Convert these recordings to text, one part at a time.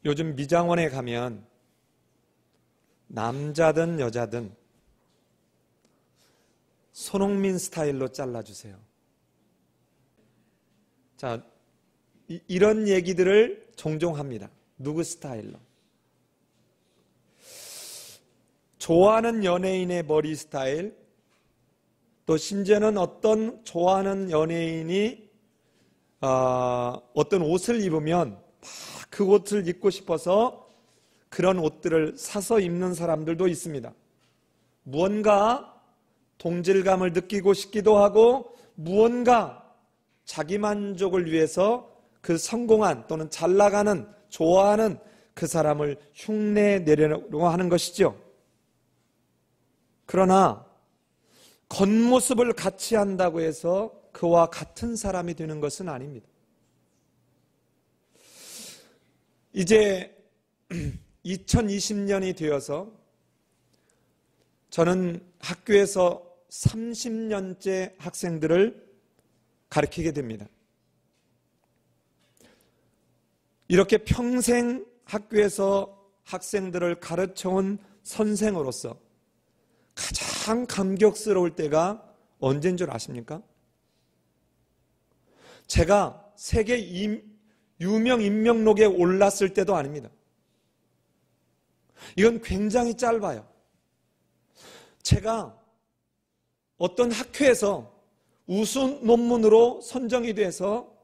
요즘 미장원에 가면 남자든 여자든 손흥민 스타일로 잘라주세요. 자, 이런 얘기들을 종종 합니다. 누구 스타일로? 좋아하는 연예인의 머리 스타일, 또 심지어는 어떤 좋아하는 연예인이 어떤 옷을 입으면 막 그 옷을 입고 싶어서 그런 옷들을 사서 입는 사람들도 있습니다. 무언가 동질감을 느끼고 싶기도 하고 무언가 자기 만족을 위해서 그 성공한 또는 잘 나가는 좋아하는 그 사람을 흉내내려고 하는 것이죠. 그러나 겉모습을 같이 한다고 해서 그와 같은 사람이 되는 것은 아닙니다. 이제 2020년이 되어서 저는 학교에서 30년째 학생들을 가르치게 됩니다. 이렇게 평생 학교에서 학생들을 가르쳐온 선생으로서 가장 감격스러울 때가 언제인 줄 아십니까? 제가 세계 유명 인명록에 올랐을 때도 아닙니다. 이건 굉장히 짧아요. 제가 어떤 학회에서 우수 논문으로 선정이 돼서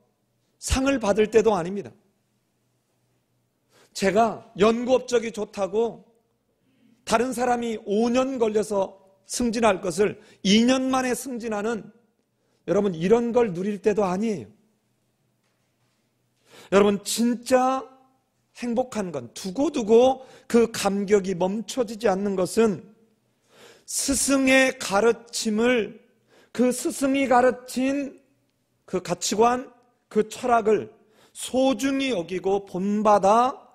상을 받을 때도 아닙니다. 제가 연구 업적이 좋다고 다른 사람이 5년 걸려서 승진할 것을 2년 만에 승진하는, 여러분, 이런 걸 누릴 때도 아니에요. 여러분, 진짜 행복한 건 두고두고 그 감격이 멈춰지지 않는 것은 스승의 가르침을, 그 스승이 가르친 그 가치관, 그 철학을 소중히 여기고 본받아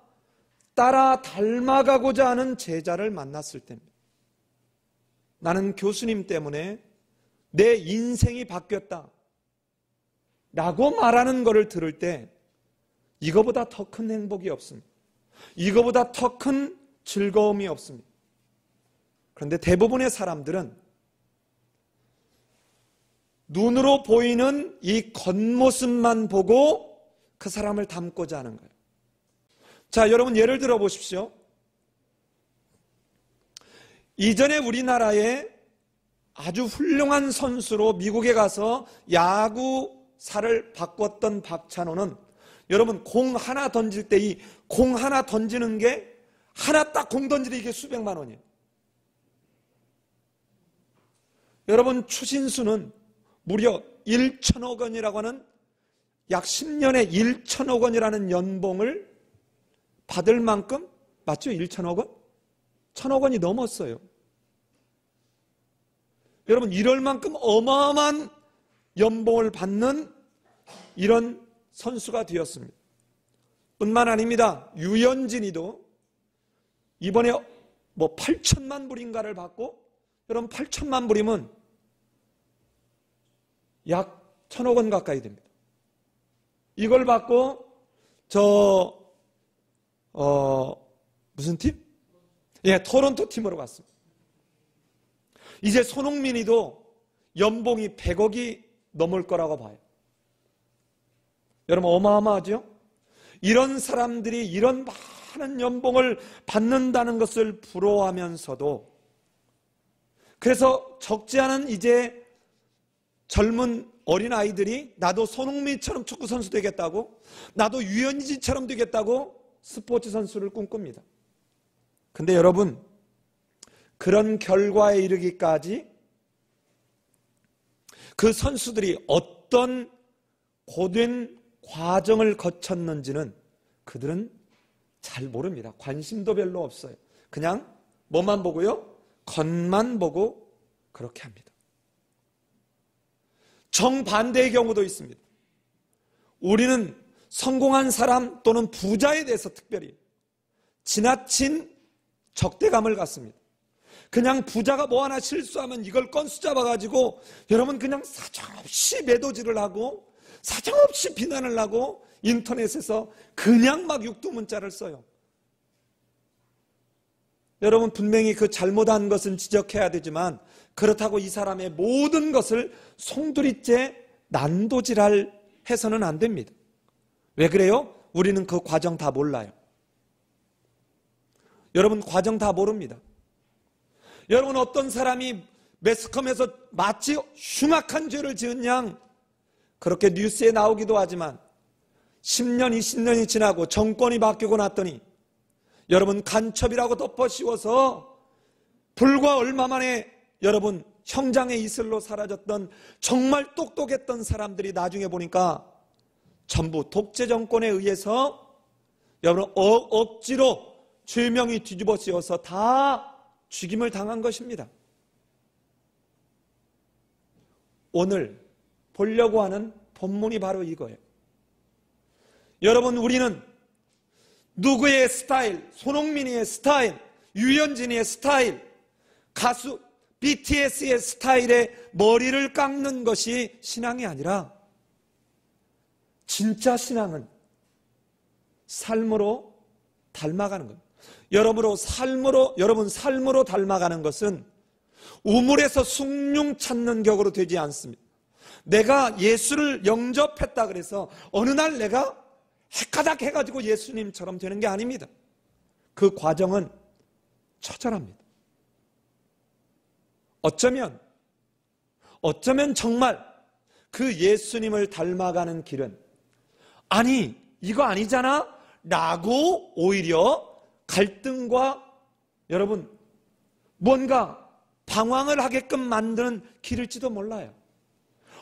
따라 닮아가고자 하는 제자를 만났을 때입니다. 나는 교수님 때문에 내 인생이 바뀌었다 라고 말하는 것을 들을 때 이거보다 더 큰 행복이 없습니다. 이거보다 더 큰 즐거움이 없습니다. 그런데 대부분의 사람들은 눈으로 보이는 이 겉모습만 보고 그 사람을 닮고자 하는 거예요. 자, 여러분 예를 들어 보십시오. 이전에 우리나라에 아주 훌륭한 선수로 미국에 가서 야구사를 바꿨던 박찬호는, 여러분, 공 하나 던질 때 이 공 하나 던지는 게, 하나 딱 공 던지는 이게 수백만 원이에요. 여러분, 추신수는 무려 1천억 원이라고 하는, 약 10년에 1천억 원이라는 연봉을 받을 만큼, 맞죠? 1천억 원? 1천억 원이 넘었어요. 여러분, 이럴 만큼 어마어마한 연봉을 받는 이런 선수가 되었습니다. 뿐만 아닙니다. 유현진이도 이번에 8천만 불인가를 받고, 여러분 8천만 불이면 약 1,000억 원 가까이 됩니다. 이걸 받고 무슨 팀? 예, 토론토 팀으로 갔습니다. 이제 손흥민이도 연봉이 100억이 넘을 거라고 봐요. 여러분, 어마어마하죠? 이런 사람들이 이런 많은 연봉을 받는다는 것을 부러워하면서도, 그래서 적지 않은 이제 젊은 어린아이들이 나도 손흥민처럼 축구선수 되겠다고, 나도 유현진처럼 되겠다고 스포츠 선수를 꿈꿉니다. 근데 여러분, 그런 결과에 이르기까지 그 선수들이 어떤 고된 과정을 거쳤는지는 그들은 잘 모릅니다. 관심도 별로 없어요. 그냥 뭐만 보고요? 겉만 보고 그렇게 합니다. 정반대의 경우도 있습니다. 우리는 성공한 사람 또는 부자에 대해서 특별히 지나친 적대감을 갖습니다. 그냥 부자가 뭐 하나 실수하면 이걸 건수 잡아가지고 여러분 그냥 사정없이 매도질을 하고 사정없이 비난을 하고 인터넷에서 그냥 막 육두문자를 써요. 여러분 분명히 그 잘못한 것은 지적해야 되지만 그렇다고 이 사람의 모든 것을 송두리째 난도질할 해서는 안 됩니다. 왜 그래요? 우리는 그 과정 다 몰라요. 여러분 과정 다 모릅니다. 여러분 어떤 사람이 매스컴에서 마치 흉악한 죄를 지은 양 그렇게 뉴스에 나오기도 하지만 10년, 20년이 지나고 정권이 바뀌고 났더니 여러분 간첩이라고 덮어 씌워서 불과 얼마 만에 여러분 형장의 이슬로 사라졌던 정말 똑똑했던 사람들이 나중에 보니까 전부 독재 정권에 의해서 여러분 억지로 죄명이 뒤집어 씌워서 다 죽임을 당한 것입니다. 오늘 보려고 하는 본문이 바로 이거예요. 여러분 우리는 누구의 스타일, 손흥민의 스타일, 유현진의 스타일, 가수 BTS의 스타일에 머리를 깎는 것이 신앙이 아니라 진짜 신앙은 삶으로 닮아가는 겁니다. 여러분 삶으로 닮아가는 것은 우물에서 숭늉 찾는 격으로 되지 않습니다. 내가 예수를 영접했다 그래서 어느 날 내가 헷가닥 해가지고 예수님처럼 되는 게 아닙니다. 그 과정은 처절합니다. 어쩌면 정말 그 예수님을 닮아가는 길은 아니 이거 아니잖아 라고 오히려 갈등과 여러분 뭔가 방황을 하게끔 만드는 길일지도 몰라요.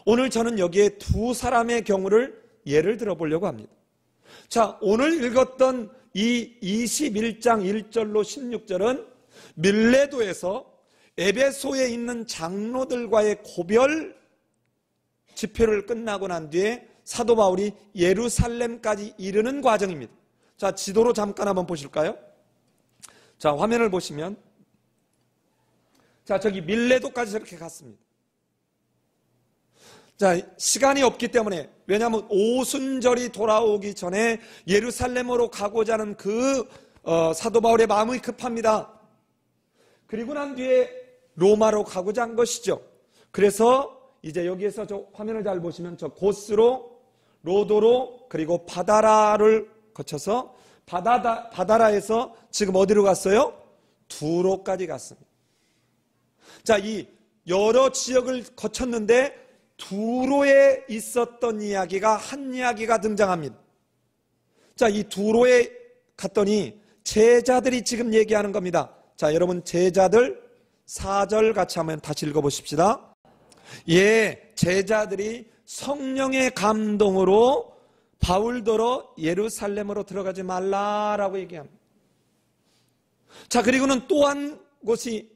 오늘 저는 여기에 두 사람의 경우를 예를 들어보려고 합니다. 자, 오늘 읽었던 이 21장 1절로 16절은 밀레도에서 에베소에 있는 장로들과의 고별 집회를 끝나고 난 뒤에 사도 바울이 예루살렘까지 이르는 과정입니다. 자, 지도로 잠깐 한번 보실까요? 자, 화면을 보시면 자, 저기 밀레도까지 저렇게 갔습니다. 자, 시간이 없기 때문에 왜냐하면 오순절이 돌아오기 전에 예루살렘으로 가고자 하는 그 사도 바울의 마음이 급합니다. 그리고 난 뒤에 로마로 가고자 한 것이죠. 그래서 이제 여기에서 저 화면을 잘 보시면 저 고스로 로도로 그리고 바다라를 거쳐서 바다라에서 지금 어디로 갔어요? 두로까지 갔습니다. 자, 이 여러 지역을 거쳤는데 두로에 있었던 이야기가 한 이야기가 등장합니다. 자, 이 두로에 갔더니 제자들이 지금 얘기하는 겁니다. 자, 여러분 제자들 4절 같이 한번 다시 읽어보십시다. 예, 제자들이 성령의 감동으로 바울더러 예루살렘으로 들어가지 말라라고 얘기합니다. 자, 그리고는 또 한 곳이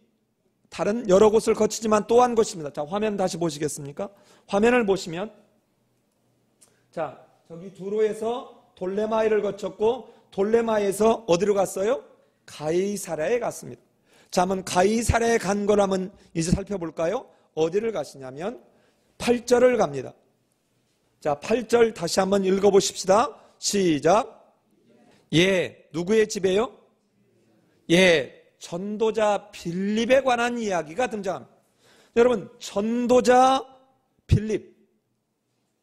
다른 여러 곳을 거치지만 또 한 곳입니다. 자, 화면 다시 보시겠습니까? 화면을 보시면 자, 저기 두로에서 돌레마이를 거쳤고 돌레마이에서 어디로 갔어요? 가이사랴에 갔습니다. 자, 한번 가이사랴에 간 걸 한번 이제 살펴볼까요? 어디를 가시냐면 8절을 갑니다. 자, 8절 다시 한번 읽어보십시다. 시작. 예, 누구의 집에요? 예, 전도자 빌립에 관한 이야기가 등장합니다. 여러분, 전도자 빌립,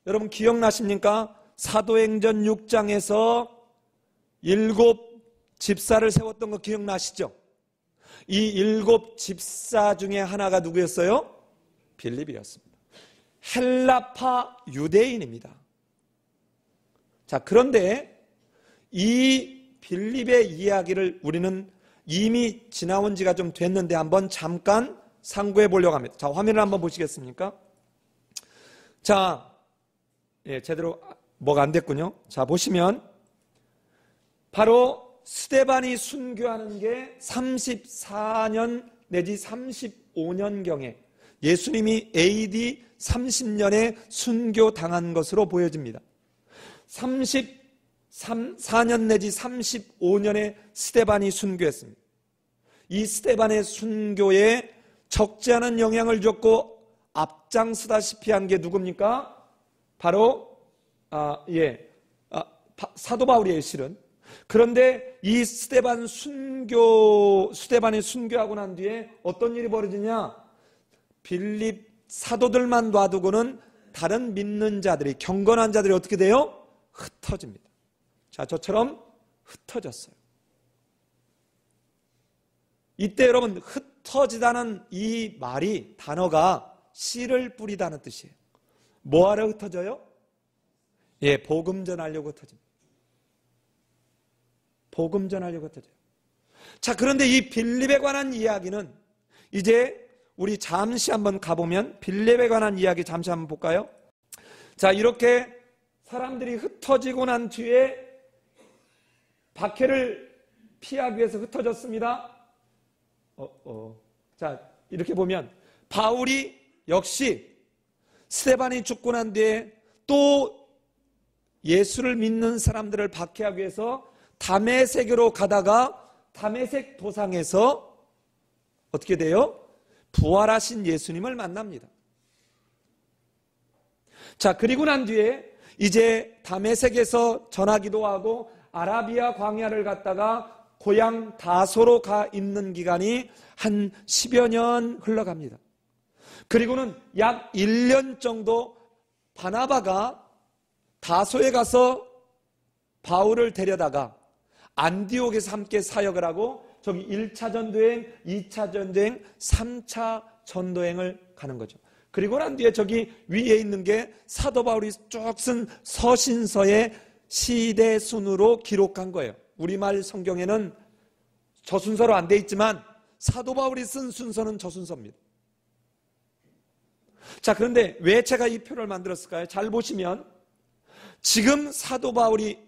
여러분 기억나십니까? 사도행전 6장에서 7 집사를 세웠던 거 기억나시죠? 이 7 집사 중에 하나가 누구였어요? 빌립이었습니다. 헬라파 유대인입니다. 자, 그런데 이 빌립의 이야기를 우리는 이미 지나온 지가 좀 됐는데 한번 잠깐 상고해 보려고 합니다. 자, 화면을 한번 보시겠습니까? 자, 예, 제대로 뭐가 안 됐군요. 자, 보시면 바로 스데반이 순교하는 게 34년 내지 35년경에 예수님이 AD 30년에 순교당한 것으로 보여집니다. 34년 내지 35년에 스데반이 순교했습니다. 이 스데반의 순교에 적지 않은 영향을 줬고 앞장서다시피 한 게 누굽니까? 바로 사도 바울이에요, 실은. 그런데 이 스데반이 순교하고 난 뒤에 어떤 일이 벌어지냐? 빌립 사도들만 놔두고는 다른 믿는 자들이, 경건한 자들이 어떻게 돼요? 흩어집니다. 자, 저처럼 흩어졌어요. 이때 여러분, 흩어지다는 이 말이, 단어가 씨를 뿌리다는 뜻이에요. 뭐하러 흩어져요? 예, 복음 전하려고 흩어집니다. 복음 전하려고 흩어져요. 자, 그런데 이 빌립에 관한 이야기는 이제 우리 잠시 한번 가보면 빌립에 관한 이야기 잠시 한번 볼까요? 자, 이렇게 사람들이 흩어지고 난 뒤에 박해를 피하기 위해서 흩어졌습니다. 자, 이렇게 보면 바울이 역시 스데반이 죽고 난 뒤에 또 예수를 믿는 사람들을 박해하기 위해서 다메섹으로 가다가 다메섹 도상에서 어떻게 돼요? 부활하신 예수님을 만납니다. 자, 그리고 난 뒤에 이제 다메섹에서 전하기도 하고 아라비아 광야를 갔다가 고향 다소로 가 있는 기간이 한 10여 년 흘러갑니다. 그리고는 약 1년 정도 바나바가 다소에 가서 바울을 데려다가 안디옥에서 함께 사역을 하고 저기 1차 전도행, 2차 전도행, 3차 전도행을 가는 거죠. 그리고 난 뒤에 저기 위에 있는 게 사도 바울이 쭉 쓴 서신서의 시대 순으로 기록한 거예요. 우리말 성경에는 저 순서로 안 돼 있지만 사도 바울이 쓴 순서는 저 순서입니다. 자, 그런데 왜 제가 이 표를 만들었을까요? 잘 보시면 지금 사도 바울이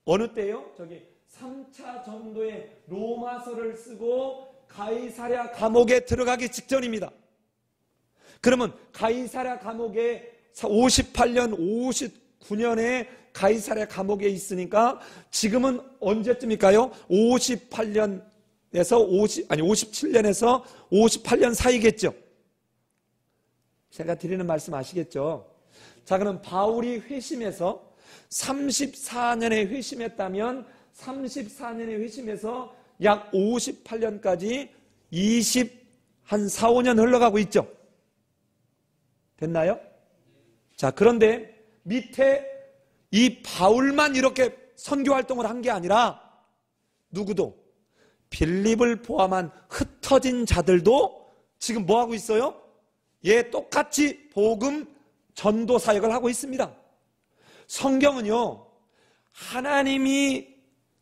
어느 때요? 저기 3차 전도의 로마서를 쓰고 가이사랴 감옥에 들어가기 직전입니다. 그러면 가이사랴 감옥에 58년, 59년에 가이사랴 감옥에 있으니까 지금은 언제쯤일까요? 57년에서 58년 사이겠죠. 제가 드리는 말씀 아시겠죠? 자, 그럼 바울이 회심해서 34년에 회심했다면 34년에 회심해서 약 58년까지 4, 5년 흘러가고 있죠. 됐나요? 자, 그런데 밑에 이 바울만 이렇게 선교 활동을 한 게 아니라 누구도 빌립을 포함한 흩어진 자들도 지금 뭐 하고 있어요? 예, 똑같이 복음 전도 사역을 하고 있습니다. 성경은요, 하나님이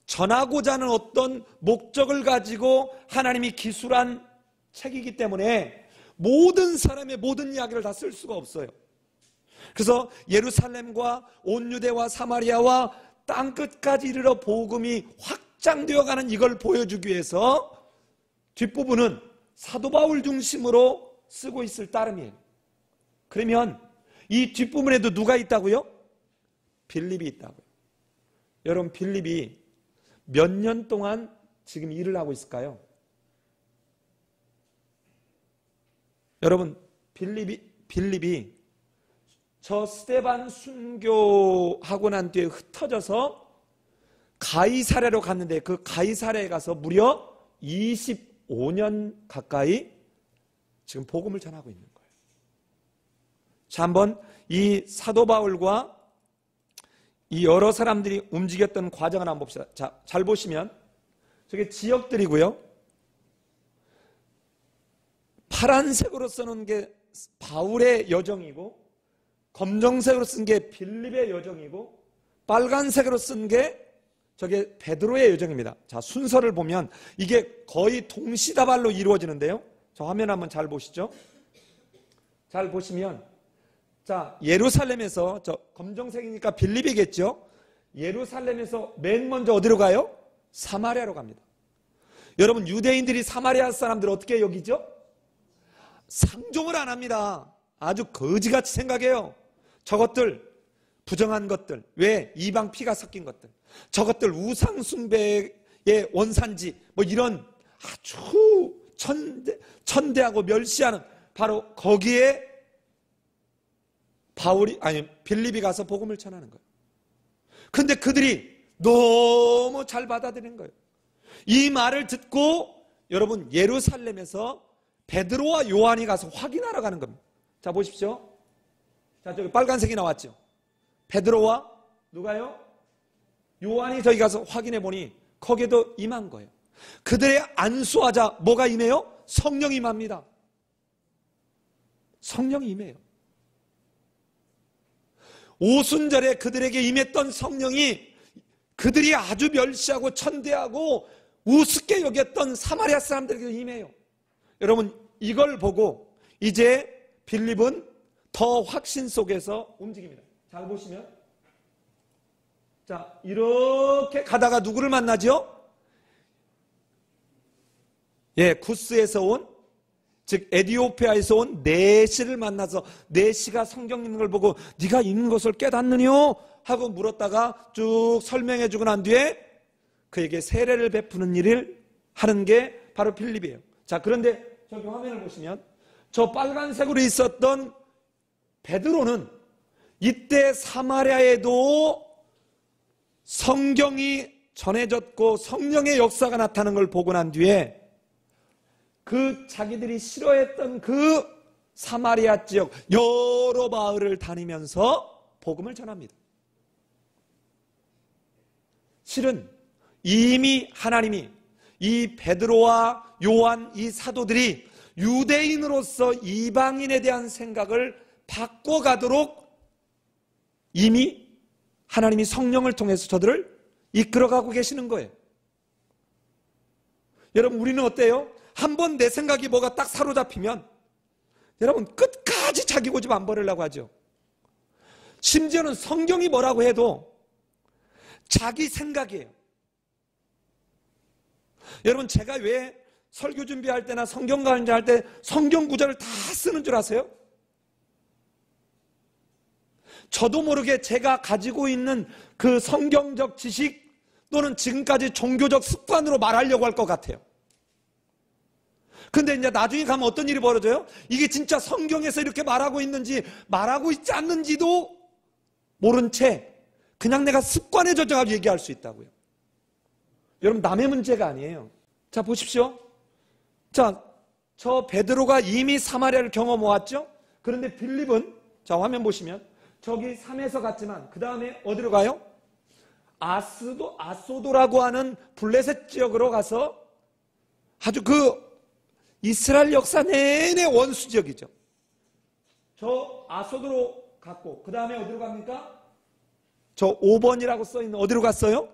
전하고자 하는 어떤 목적을 가지고 하나님이 기술한 책이기 때문에 모든 사람의 모든 이야기를 다 쓸 수가 없어요. 그래서 예루살렘과 온 유대와 사마리아와 땅끝까지 이르러 복음이 확장되어 가는 이걸 보여주기 위해서 뒷부분은 사도 바울 중심으로 쓰고 있을 따름이에요. 그러면 이 뒷부분에도 누가 있다고요? 빌립이 있다고요. 여러분, 빌립이 몇 년 동안 지금 일을 하고 있을까요? 여러분, 빌립이 저 스데반 순교하고 난 뒤에 흩어져서 가이사랴로 갔는데 그 가이사랴에 가서 무려 25년 가까이 지금 복음을 전하고 있는 거예요. 자, 한번 이 사도 바울과 이 여러 사람들이 움직였던 과정을 한번 봅시다. 자, 잘 보시면 저게 지역들이고요. 파란색으로 쓰는 게 바울의 여정이고 검정색으로 쓴 게 빌립의 여정이고 빨간색으로 쓴 게 저게 베드로의 여정입니다. 자, 순서를 보면 이게 거의 동시다발로 이루어지는데요. 저 화면 한번 잘 보시죠. 잘 보시면 자, 예루살렘에서 저 검정색이니까 빌립이겠죠. 예루살렘에서 맨 먼저 어디로 가요? 사마리아로 갑니다. 여러분, 유대인들이 사마리아 사람들을 어떻게 여기죠? 상종을 안 합니다. 아주 거지같이 생각해요. 저것들 부정한 것들, 왜? 이방 피가 섞인 것들, 저것들 우상 숭배의 원산지, 뭐 이런 아주 천대하고 멸시하는 바로 거기에 빌립이 가서 복음을 전하는 거예요. 근데 그들이 너무 잘 받아들이는 거예요. 이 말을 듣고 여러분 예루살렘에서 베드로와 요한이 가서 확인하러 가는 겁니다. 자 보십시오. 자 저기 빨간색이 나왔죠. 베드로와 누가요? 요한이 저기 가서 확인해 보니 거기에도 임한 거예요. 그들의 안수하자 뭐가 임해요? 성령이 임합니다. 성령이 임해요. 오순절에 그들에게 임했던 성령이 그들이 아주 멸시하고 천대하고 우습게 여겼던 사마리아 사람들에게 임해요. 여러분 이걸 보고 이제 빌립은 더 확신 속에서 움직입니다. 잘 보시면 자 이렇게 가다가 누구를 만나죠? 예, 구스에서 온, 즉 에디오피아에서 온 네시를 만나서 네시가 성경 읽는 걸 보고 네가 읽는 것을 깨닫느뇨? 하고 물었다가 쭉 설명해 주고 난 뒤에 그에게 세례를 베푸는 일을 하는 게 바로 빌립이에요. 자 그런데 저기 화면을 보시면 저 빨간색으로 있었던 베드로는 이때 사마리아에도 성경이 전해졌고 성령의 역사가 나타나는 걸 보고 난 뒤에 그 자기들이 싫어했던 그 사마리아 지역 여러 마을을 다니면서 복음을 전합니다. 실은 이미 하나님이 이 베드로와 요한 이 사도들이 유대인으로서 이방인에 대한 생각을 바꿔가도록 이미 하나님이 성령을 통해서 저들을 이끌어가고 계시는 거예요. 여러분 우리는 어때요? 한번 내 생각이 뭐가 딱 사로잡히면 여러분 끝까지 자기 고집 안 버리려고 하죠. 심지어는 성경이 뭐라고 해도 자기 생각이에요. 여러분 제가 왜 설교 준비할 때나 성경 강좌할 때 성경 구절을 다 쓰는 줄 아세요? 저도 모르게 제가 가지고 있는 그 성경적 지식 또는 지금까지 종교적 습관으로 말하려고 할 것 같아요. 근데 이제 나중에 가면 어떤 일이 벌어져요? 이게 진짜 성경에서 이렇게 말하고 있는지 말하고 있지 않는지도 모른 채 그냥 내가 습관에 젖어가지고 얘기할 수 있다고요. 여러분 남의 문제가 아니에요. 자 보십시오. 자, 저 베드로가 이미 사마리아를 경험해 왔죠? 그런데 빌립은 자 화면 보시면 저기 산에서 갔지만 그 다음에 어디로 가요? 아소도라고 하는 블레셋 지역으로 가서 아주 그 이스라엘 역사 내내 원수 지역이죠. 저 아소도로 갔고 그 다음에 어디로 갑니까? 저 5번이라고 써있는 어디로 갔어요?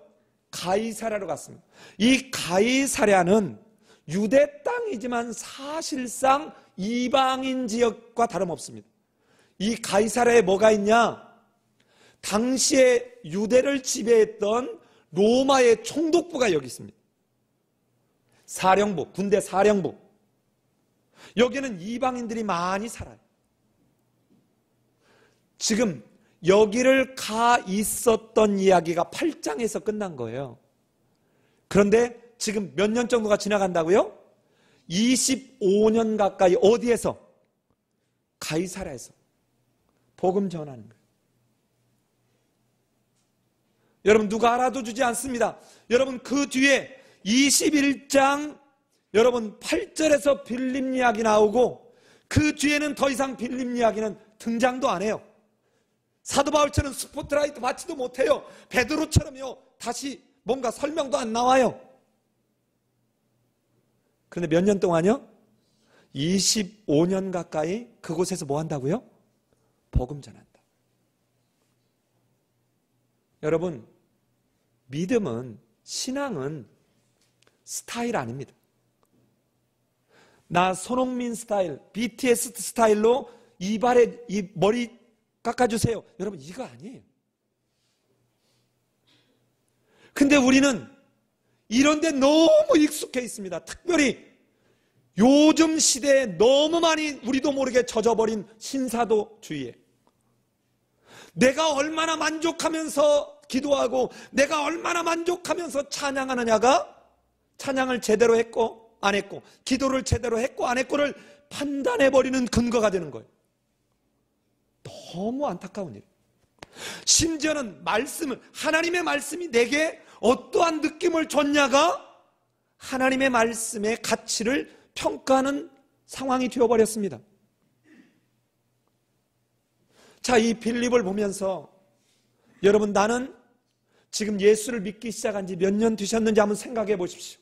가이사랴로 갔습니다. 이 가이사랴는 유대 땅이지만 사실상 이방인 지역과 다름없습니다. 이 가이사랴에 뭐가 있냐? 당시에 유대를 지배했던 로마의 총독부가 여기 있습니다. 사령부, 군대 사령부. 여기는 이방인들이 많이 살아요. 지금 여기를 가 있었던 이야기가 8장에서 끝난 거예요. 그런데 지금 몇 년 정도가 지나간다고요? 25년 가까이 어디에서? 가이사랴에서 복음 전하는 거예요. 여러분 누가 알아도 주지 않습니다. 여러분 그 뒤에 21장 여러분 8절에서 빌립 이야기 나오고 그 뒤에는 더 이상 빌립 이야기는 등장도 안 해요. 사도 바울처럼 스포트라이트 받지도 못해요. 베드로처럼요 다시 뭔가 설명도 안 나와요. 그런데 몇 년 동안요? 25년 가까이 그곳에서 뭐 한다고요? 복음 전한다. 여러분 믿음은 신앙은 스타일 아닙니다. 나 손흥민 스타일, BTS 스타일로 이발에 이 머리 깎아주세요. 여러분 이거 아니에요. 근데 우리는 이런 데 너무 익숙해 있습니다. 특별히 요즘 시대에 너무 많이 우리도 모르게 젖어버린 신사도주의에 내가 얼마나 만족하면서 기도하고 내가 얼마나 만족하면서 찬양하느냐가 찬양을 제대로 했고 안 했고 기도를 제대로 했고 안 했고를 판단해버리는 근거가 되는 거예요. 너무 안타까운 일. 심지어는 말씀을 하나님의 말씀이 내게 어떠한 느낌을 줬냐가 하나님의 말씀의 가치를 평가하는 상황이 되어버렸습니다. 자, 이 빌립을 보면서 여러분, 나는 지금 예수를 믿기 시작한 지 몇 년 되셨는지 한번 생각해 보십시오.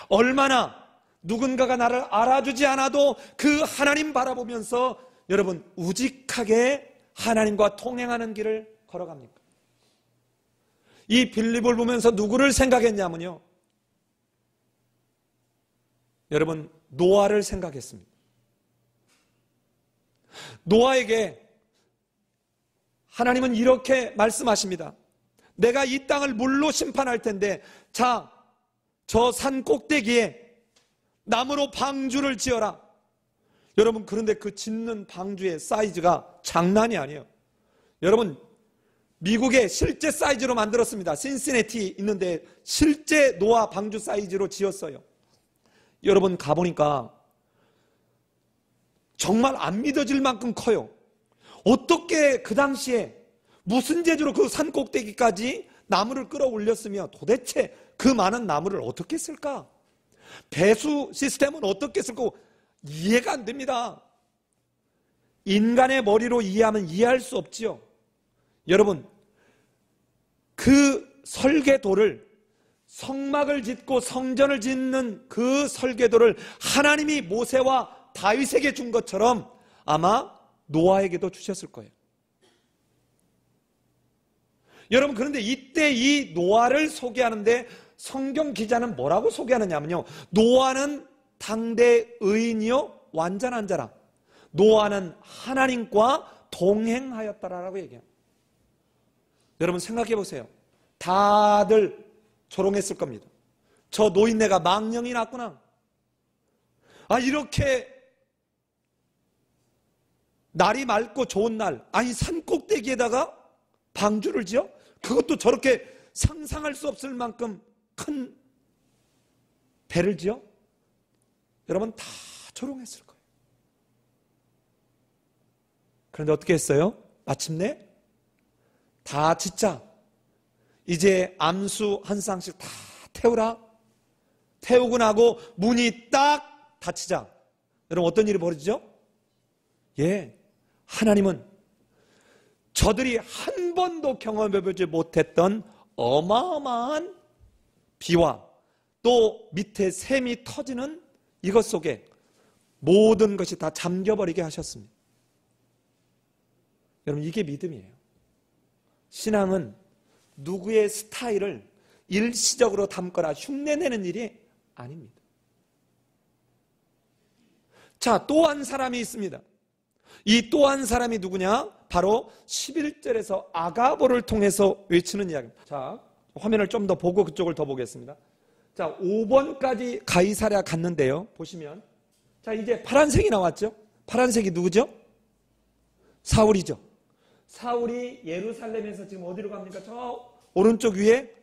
얼마나 누군가가 나를 알아주지 않아도 그 하나님 바라보면서 여러분 우직하게 하나님과 동행하는 길을 걸어갑니까? 이 빌립을 보면서 누구를 생각했냐면요, 여러분 노아를 생각했습니다. 노아에게 하나님은 이렇게 말씀하십니다. 내가 이 땅을 물로 심판할 텐데, 자, 저 산 꼭대기에 나무로 방주를 지어라. 여러분, 그런데 그 짓는 방주의 사이즈가 장난이 아니에요. 여러분, 미국의 실제 사이즈로 만들었습니다. 신시내티 있는데 실제 노아 방주 사이즈로 지었어요. 여러분, 가보니까 정말 안 믿어질 만큼 커요. 어떻게 그 당시에 무슨 재주로 그 산 꼭대기까지 나무를 끌어올렸으며 도대체 그 많은 나무를 어떻게 쓸까? 배수 시스템은 어떻게 쓸까? 이해가 안 됩니다. 인간의 머리로 이해하면 이해할 수 없지요. 여러분, 그 설계도를, 성막을 짓고 성전을 짓는 그 설계도를 하나님이 모세와 다윗에게 준 것처럼 아마 노아에게도 주셨을 거예요. 여러분, 그런데 이때 이 노아를 소개하는데 성경 기자는 뭐라고 소개하느냐면요, 노아는 당대 의인이요 완전한 자라. 노아는 하나님과 동행하였다라고 얘기합니다. 여러분 생각해 보세요. 다들 조롱했을 겁니다. 저 노인네가 망령이 났구나. 아, 이렇게 날이 맑고 좋은 날, 아니 산 꼭대기에다가 방주를 지어? 그것도 저렇게 상상할 수 없을 만큼 큰 배를 지어? 여러분 다 조롱했을 거예요. 그런데 어떻게 했어요? 마침내 다 짓자. 이제 암수 한 쌍씩 다 태우라. 태우고 나고 문이 딱 닫히자. 여러분 어떤 일이 벌어지죠? 예, 하나님은 저들이 한 번도 경험해보지 못했던 어마어마한 비와 또 밑에 샘이 터지는 이것 속에 모든 것이 다 잠겨버리게 하셨습니다. 여러분 이게 믿음이에요. 신앙은 누구의 스타일을 일시적으로 담거나 흉내내는 일이 아닙니다. 자, 또 한 사람이 있습니다. 이 또 한 사람이 누구냐? 바로 11절에서 아가보를 통해서 외치는 이야기입니다. 자, 화면을 좀 더 보고 그쪽을 더 보겠습니다. 자, 5번까지 가이사랴 갔는데요. 보시면, 자, 이제 파란색이 나왔죠? 파란색이 누구죠? 사울이죠. 사울이 예루살렘에서 지금 어디로 갑니까? 저 오른쪽 위에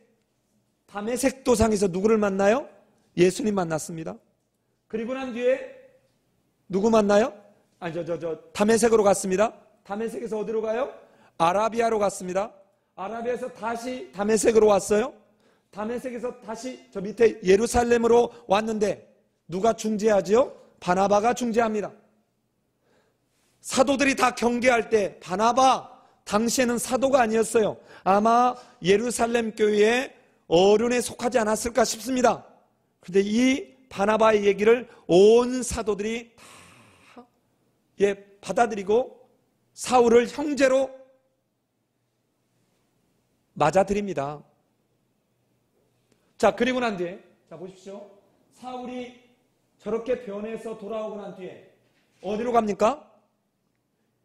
다메섹 도상에서 누구를 만나요? 예수님 만났습니다. 그리고 난 뒤에 누구 만나요? 아니, 다메섹으로 갔습니다. 다메섹에서 어디로 가요? 아라비아로 갔습니다. 아라비아에서 다시 다메섹으로 왔어요. 다메섹에서 다시 저 밑에 예루살렘으로 왔는데 누가 중재하죠? 바나바가 중재합니다. 사도들이 다 경계할 때 바나바 당시에는 사도가 아니었어요. 아마 예루살렘 교회의 어른에 속하지 않았을까 싶습니다. 그런데 이 바나바의 얘기를 온 사도들이 다 받아들이고 사울을 형제로 맞아들입니다. 자, 그리고 난 뒤에, 자, 보십시오. 사울이 저렇게 변해서 돌아오고 난 뒤에 어디로 갑니까?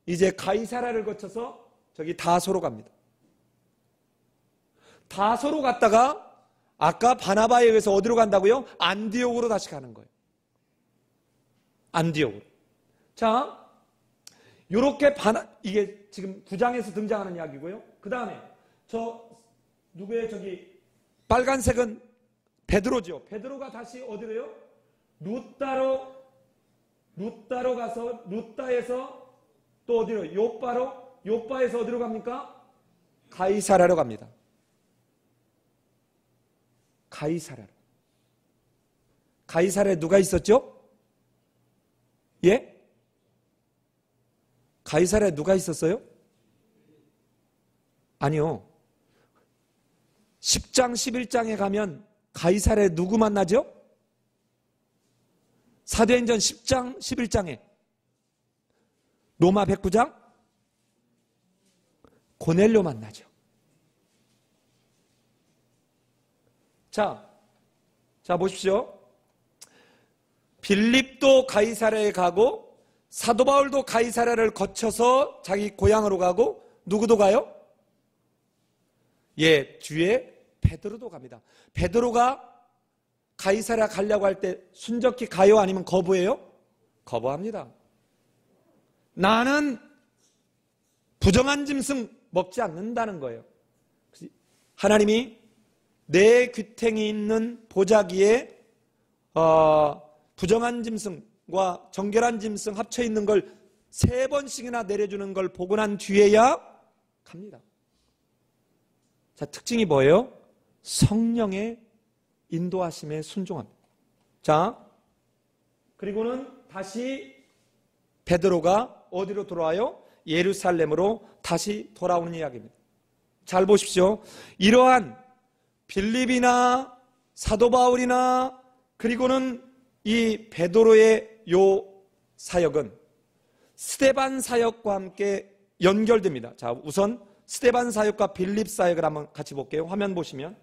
이제 가이사랴를 거쳐서 저기 다소로 갑니다. 다소로 갔다가 아까 바나바에 의해서 어디로 간다고요? 안디옥으로 다시 가는 거예요. 안디옥으로. 자, 요렇게 이게 지금 9장에서 등장하는 이야기고요. 그 다음에 누구의 저기 빨간색은 베드로죠. 베드로가 다시 어디로요? 루따로 가서 루따에서 또 어디로? 요빠에서 어디로 갑니까? 가이사랴로 갑니다. 가이사랴로. 가이사랴에 누가 있었죠? 예? 가이사랴에 누가 있었어요? 아니요. 10장 11장에 가면 가이사랴에 누구 만나죠? 사도행전 10장 11장에 로마 백부장 고넬료 만나죠. 자 보십시오. 빌립도 가이사랴에 가고 사도 바울도 가이사랴를 거쳐서 자기 고향으로 가고 누구도 가요? 예, 뒤에 베드로도 갑니다. 베드로가 가이사랴 가려고 할 때 순적히 가요? 아니면 거부해요? 거부합니다. 나는 부정한 짐승 먹지 않는다는 거예요. 하나님이 내 귀탱이 있는 보자기에 부정한 짐승과 정결한 짐승 합쳐 있는 걸 3번씩이나 내려주는 걸 보고 난 뒤에야 갑니다. 자, 특징이 뭐예요? 성령의 인도하심에 순종합니다. 자, 그리고는 다시 베드로가 어디로 돌아와요? 예루살렘으로 다시 돌아오는 이야기입니다. 잘 보십시오. 이러한 빌립이나 사도 바울이나 그리고는 이 베드로의 요 사역은 스데반 사역과 함께 연결됩니다. 자, 우선 스데반 사역과 빌립 사역을 한번 같이 볼게요. 화면 보시면.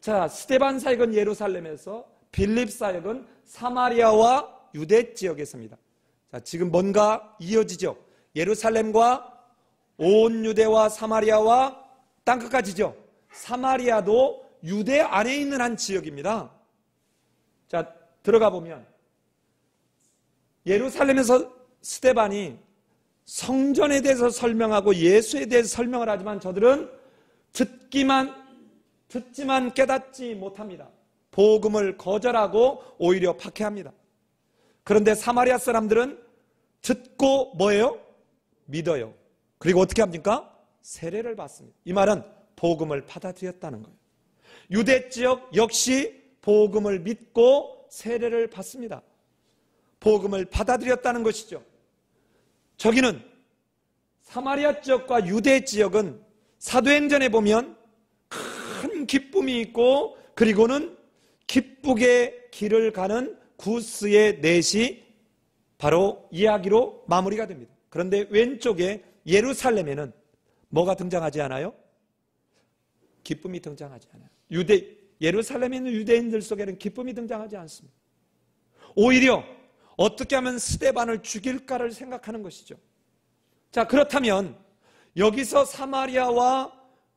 자, 스데반 사역은 예루살렘에서, 빌립 사역은 사마리아와 유대 지역에서입니다. 자, 지금 뭔가 이어지죠. 예루살렘과 온 유대와 사마리아와 땅끝까지죠. 사마리아도 유대 안에 있는 한 지역입니다. 자, 들어가 보면 예루살렘에서 스데반이 성전에 대해서 설명하고 예수에 대해서 설명을 하지만 저들은 듣지만 깨닫지 못합니다. 복음을 거절하고 오히려 박해합니다. 그런데 사마리아 사람들은 듣고 뭐예요? 믿어요. 그리고 어떻게 합니까? 세례를 받습니다. 이 말은 복음을 받아들였다는 거예요. 유대 지역 역시 복음을 믿고 세례를 받습니다. 복음을 받아들였다는 것이죠. 저기는 사마리아 지역과 유대 지역은 사도행전에 보면 큰 기쁨이 있고 그리고는 기쁘게 길을 가는 구스의 넷이 바로 이야기로 마무리가 됩니다. 그런데 왼쪽에 예루살렘에는 뭐가 등장하지 않아요? 기쁨이 등장하지 않아요. 예루살렘에 있는 유대인들 속에는 기쁨이 등장하지 않습니다. 오히려 어떻게 하면 스데반을 죽일까를 생각하는 것이죠. 자, 그렇다면 여기서 사마리아와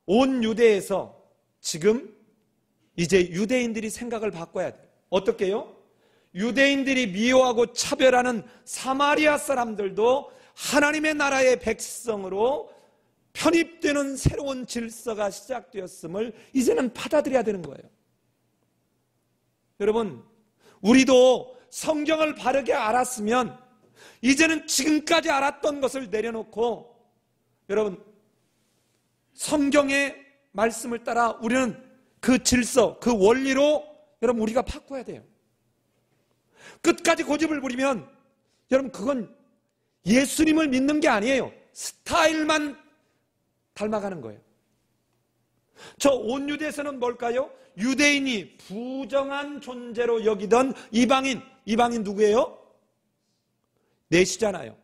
온 유대에서 지금 이제 유대인들이 생각을 바꿔야 돼요. 어떻게요? 유대인들이 미워하고 차별하는 사마리아 사람들도 하나님의 나라의 백성으로 편입되는 새로운 질서가 시작되었음을 이제는 받아들여야 되는 거예요. 여러분, 우리도 성경을 바르게 알았으면 이제는 지금까지 알았던 것을 내려놓고 여러분, 성경의 말씀을 따라 우리는 그 질서, 그 원리로 여러분 우리가 바꿔야 돼요. 끝까지 고집을 부리면 여러분 그건 예수님을 믿는 게 아니에요. 스타일만 닮아가는 거예요. 저 온 유대에서는 뭘까요? 유대인이 부정한 존재로 여기던 이방인 누구예요? 넷이잖아요.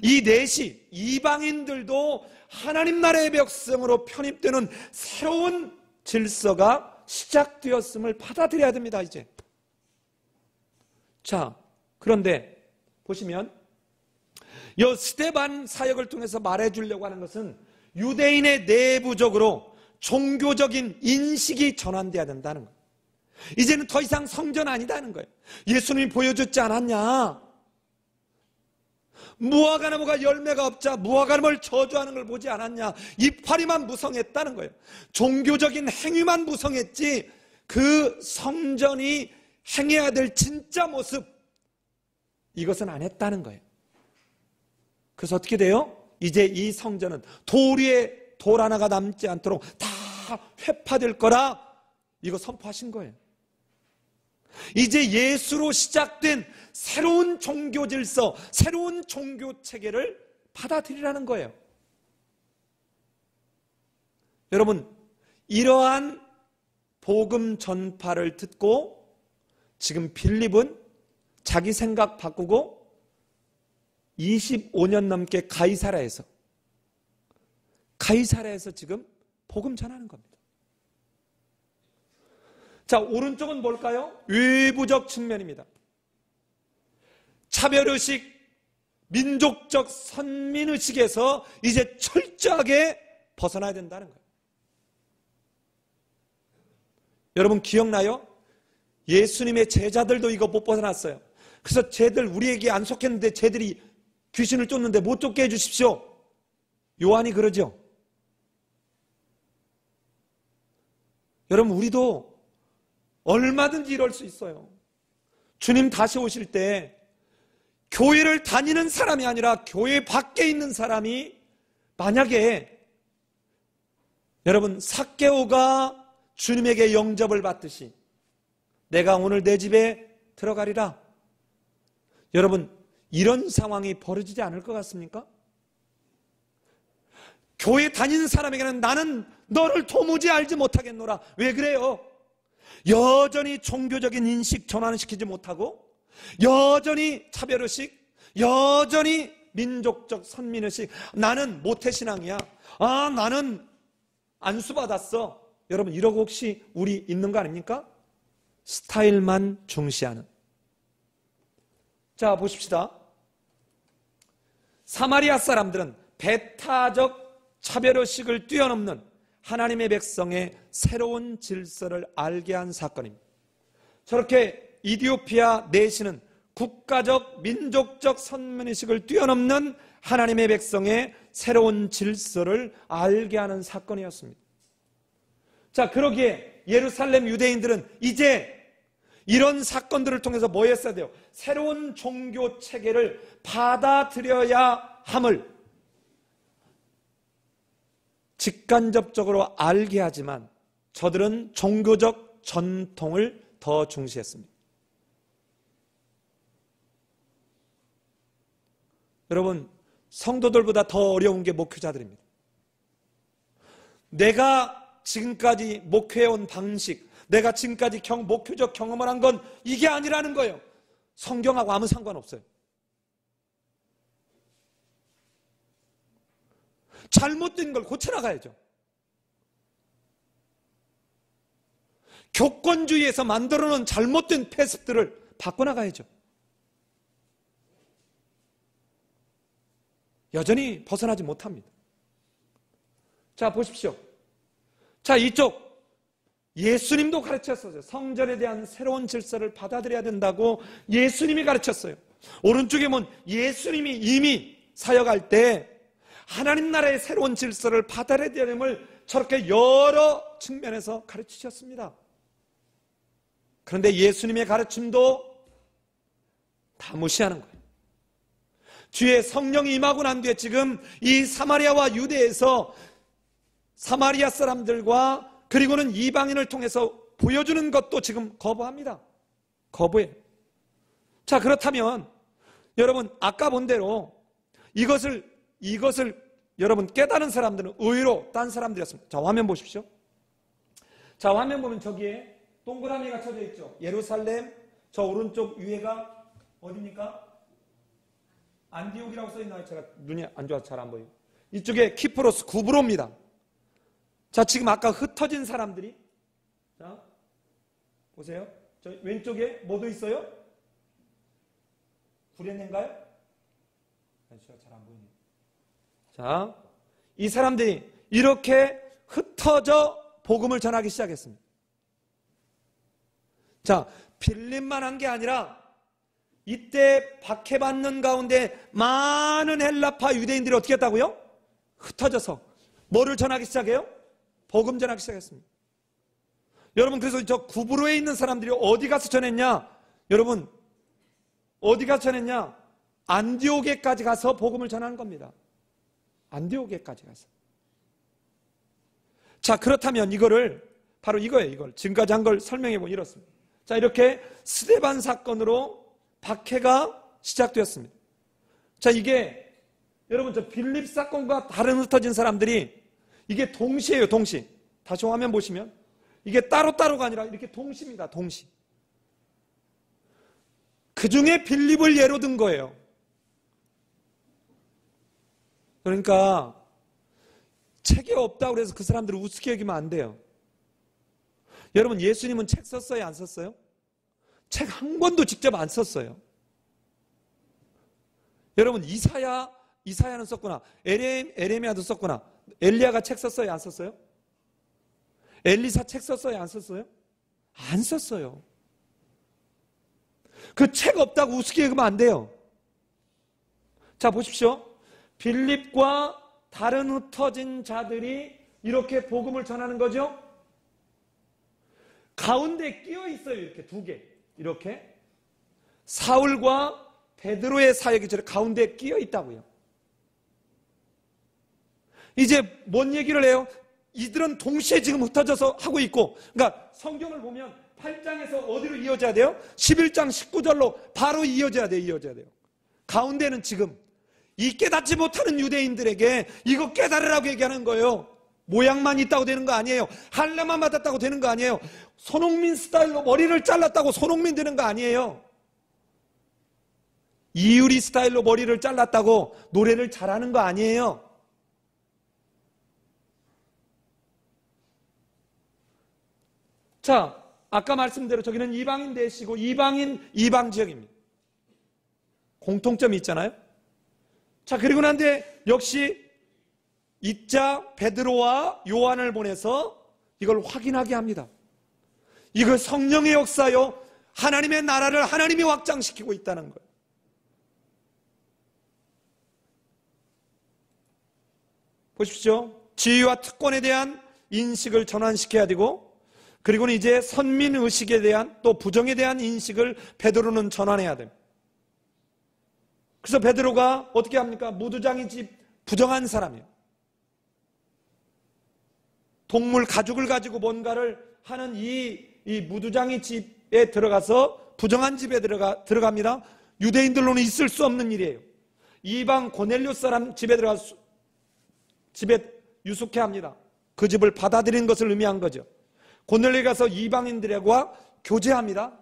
이 넷이 이방인들도 하나님 나라의 백성으로 편입되는 새로운 질서가 시작되었음을 받아들여야 됩니다. 이제. 자, 그런데 보시면 이 스데반 사역을 통해서 말해주려고 하는 것은 유대인의 내부적으로 종교적인 인식이 전환돼야 된다는 거예요. 이제는 더 이상 성전 아니다는 거예요. 예수님이 보여줬지 않았냐? 무화과나무가 열매가 없자 무화과나무를 저주하는 걸 보지 않았냐? 이파리만 무성했다는 거예요. 종교적인 행위만 무성했지 그 성전이 행해야 될 진짜 모습, 이것은 안 했다는 거예요. 그래서 어떻게 돼요? 이제 이 성전은 돌 위에 돌 하나가 남지 않도록 다 다 회파될 거라 이거 선포하신 거예요. 이제 예수로 시작된 새로운 종교 질서, 새로운 종교 체계를 받아들이라는 거예요. 여러분, 이러한 복음 전파를 듣고 지금 빌립은 자기 생각 바꾸고 25년 넘게 가이사랴에서 지금 복음 전하는 겁니다. 자, 오른쪽은 뭘까요? 외부적 측면입니다. 차별의식, 민족적 선민의식에서 이제 철저하게 벗어나야 된다는 거예요. 여러분 기억나요? 예수님의 제자들도 이거 못 벗어났어요. 그래서 쟤들 우리에게 안 속했는데 쟤들이 귀신을 쫓는데 못 쫓게 해주십시오. 요한이 그러죠. 여러분 우리도 얼마든지 이럴 수 있어요. 주님 다시 오실 때 교회를 다니는 사람이 아니라 교회 밖에 있는 사람이 만약에 여러분 삭개오가 주님에게 영접을 받듯이 내가 오늘 내 집에 들어가리라. 여러분 이런 상황이 벌어지지 않을 것 같습니까? 교회 다니는 사람에게는 나는 너를 도무지 알지 못하겠노라. 왜 그래요? 여전히 종교적인 인식 전환을 시키지 못하고 여전히 차별의식, 여전히 민족적 선민의식, 나는 모태신앙이야, 나는 안수받았어. 여러분 이러고 혹시 우리 있는 거 아닙니까? 스타일만 중시하는. 자 보십시다. 사마리아 사람들은 배타적 차별의식을 뛰어넘는 하나님의 백성의 새로운 질서를 알게 한 사건입니다. 저렇게 이디오피아 내시는 국가적 민족적 선민의식을 뛰어넘는 하나님의 백성의 새로운 질서를 알게 하는 사건이었습니다. 자, 그러기에 예루살렘 유대인들은 이제 이런 사건들을 통해서 뭐 했어야 돼요? 새로운 종교 체계를 받아들여야 함을 직간접적으로 알게 하지만 저들은 종교적 전통을 더 중시했습니다. 여러분, 성도들보다 더 어려운 게 목회자들입니다. 내가 지금까지 목회해온 방식, 내가 지금까지 목회적 경험을 한 건 이게 아니라는 거예요. 성경하고 아무 상관없어요. 잘못된 걸 고쳐나가야죠. 교권주의에서 만들어놓은 잘못된 패습들을 바꿔나가야죠. 여전히 벗어나지 못합니다. 자, 보십시오. 자, 이쪽 예수님도 가르쳤어요. 성전에 대한 새로운 질서를 받아들여야 된다고 예수님이 가르쳤어요. 오른쪽에 보면 예수님이 이미 사역할 때 하나님 나라의 새로운 질서를 받아들여야 됨을 저렇게 여러 측면에서 가르치셨습니다. 그런데 예수님의 가르침도 다 무시하는 거예요. 주의 성령이 임하고 난 뒤에 지금 이 사마리아와 유대에서 사마리아 사람들과 그리고는 이방인을 통해서 보여주는 것도 지금 거부합니다. 거부해요. 자, 그렇다면 여러분 아까 본 대로 이것을 여러분 깨달은 사람들은 의외로 딴 사람들이었습니다. 자, 화면 보십시오. 자, 화면 보면 저기에 동그라미가 쳐져 있죠. 예루살렘, 저 오른쪽 위에가 어디입니까? 안디옥이라고 써있나요? 제가 눈이 안 좋아서 잘 안 보여요. 이쪽에 키프로스, 구브로입니다. 자, 지금 아까 흩어진 사람들이, 자, 보세요. 저 왼쪽에 뭐도 있어요? 구레네인가요? 제가 잘 안 보이네요. 자, 이 사람들이 이렇게 흩어져 복음을 전하기 시작했습니다. 자, 빌립만 한 게 아니라 이때 박해받는 가운데 많은 헬라파 유대인들이 어떻게 했다고요? 흩어져서 뭐를 전하기 시작해요? 복음 전하기 시작했습니다. 여러분, 그래서 저 구브로에 있는 사람들이 어디 가서 전했냐? 여러분, 어디 가서 전했냐? 안디옥에까지 가서 복음을 전하는 겁니다. 안디옥에까지 가서. 자, 그렇다면 이거를 바로 이거예요. 이걸 지금까지 한 걸 설명해 보면 이렇습니다. 자, 이렇게 스데반 사건으로 박해가 시작되었습니다. 자, 이게 여러분 저 빌립 사건과 다른 흩어진 사람들이 이게 동시예요. 동시. 다시 화면 보시면 이게 따로따로가 아니라 이렇게 동시입니다. 동시. 그 중에 빌립을 예로 든 거예요. 그러니까 책이 없다고 해서 그 사람들을 우습게 여기면 안 돼요. 여러분, 예수님은 책 썼어요? 안 썼어요? 책 한 권도 직접 안 썼어요. 여러분, 이사야는 썼구나. 에레미야도 썼구나. 엘리야가 책 썼어요? 안 썼어요? 엘리사 책 썼어요? 안 썼어요? 안 썼어요. 그 책 없다고 우습게 여기면 안 돼요. 자, 보십시오. 빌립과 다른 흩어진 자들이 이렇게 복음을 전하는 거죠. 가운데 끼어 있어요. 이렇게 두 개. 이렇게. 사울과 베드로의 사역이 저렇게 가운데에 끼어 있다고요. 이제 뭔 얘기를 해요? 이들은 동시에 지금 흩어져서 하고 있고, 그러니까 성경을 보면 8장에서 어디로 이어져야 돼요? 11장 19절로 바로 이어져야 돼요. 가운데는 지금 이 깨닫지 못하는 유대인들에게 이거 깨달으라고 얘기하는 거예요. 모양만 있다고 되는 거 아니에요. 할례만 받았다고 되는 거 아니에요. 손흥민 스타일로 머리를 잘랐다고 손흥민 되는 거 아니에요. 이유리 스타일로 머리를 잘랐다고 노래를 잘하는 거 아니에요. 자, 아까 말씀대로 저기는 이방인 대시고 이방 지역입니다. 공통점이 있잖아요. 자, 그리고 난데 역시 이자 베드로와 요한을 보내서 이걸 확인하게 합니다. 이거 성령의 역사요. 하나님의 나라를 하나님이 확장시키고 있다는 거예요. 보십시오. 지위와 특권에 대한 인식을 전환시켜야 되고, 그리고는 이제 선민의식에 대한 또 부정에 대한 인식을 베드로는 전환해야 됩니다. 그래서 베드로가 어떻게 합니까? 무두장이 집 부정한 사람이에요. 동물 가죽을 가지고 뭔가를 하는 이 무두장이 집에 들어가서 부정한 집에 들어갑니다. 유대인들로는 있을 수 없는 일이에요. 이방 고넬료 사람 집에 들어가서 집에 유숙해 합니다. 그 집을 받아들이는 것을 의미한 거죠. 고넬료에 가서 이방인들과 교제합니다.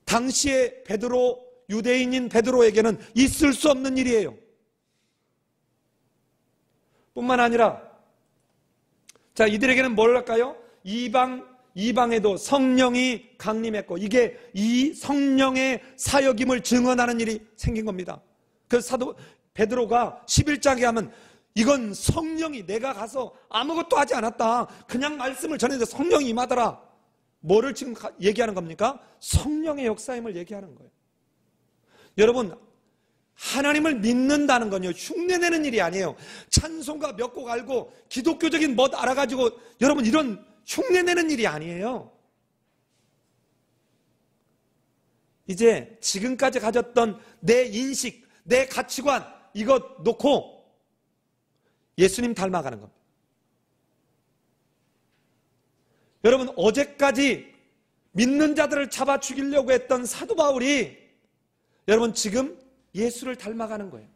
당시에 유대인인 베드로에게는 있을 수 없는 일이에요. 뿐만 아니라, 자, 이들에게는 뭘 할까요? 이방에도 성령이 강림했고, 이게 이 성령의 사역임을 증언하는 일이 생긴 겁니다. 그래서 사도 베드로가 11장에 하면 이건 성령이, 내가 가서 아무것도 하지 않았다. 그냥 말씀을 전했는데 성령이 임하더라. 뭐를 지금 얘기하는 겁니까? 성령의 역사임을 얘기하는 거예요. 여러분, 하나님을 믿는다는 건요, 흉내내는 일이 아니에요. 찬송가 몇 곡 알고 기독교적인 멋 알아가지고 여러분 이런 흉내내는 일이 아니에요. 이제 지금까지 가졌던 내 인식, 내 가치관 이것 놓고 예수님 닮아가는 겁니다. 여러분, 어제까지 믿는 자들을 잡아 죽이려고 했던 사도 바울이 여러분 지금 예수를 닮아가는 거예요.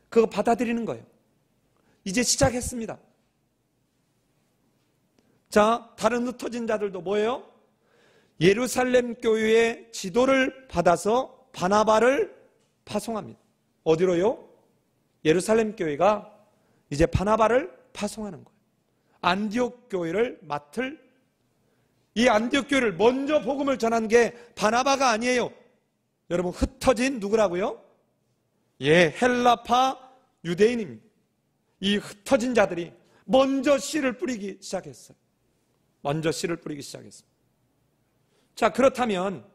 그거 받아들이는 거예요. 이제 시작했습니다. 자, 다른 흩어진 자들도 뭐예요? 예루살렘 교회의 지도를 받아서 바나바를 파송합니다. 어디로요? 예루살렘 교회가 이제 바나바를 파송하는 거예요. 안디옥 교회를 맡을, 이 안디옥 교회를 먼저 복음을 전한 게 바나바가 아니에요. 여러분, 흩어진 누구라고요? 예, 헬라파 유대인입니다. 이 흩어진 자들이 먼저 씨를 뿌리기 시작했어요. 먼저 씨를 뿌리기 시작했어요. 자, 그렇다면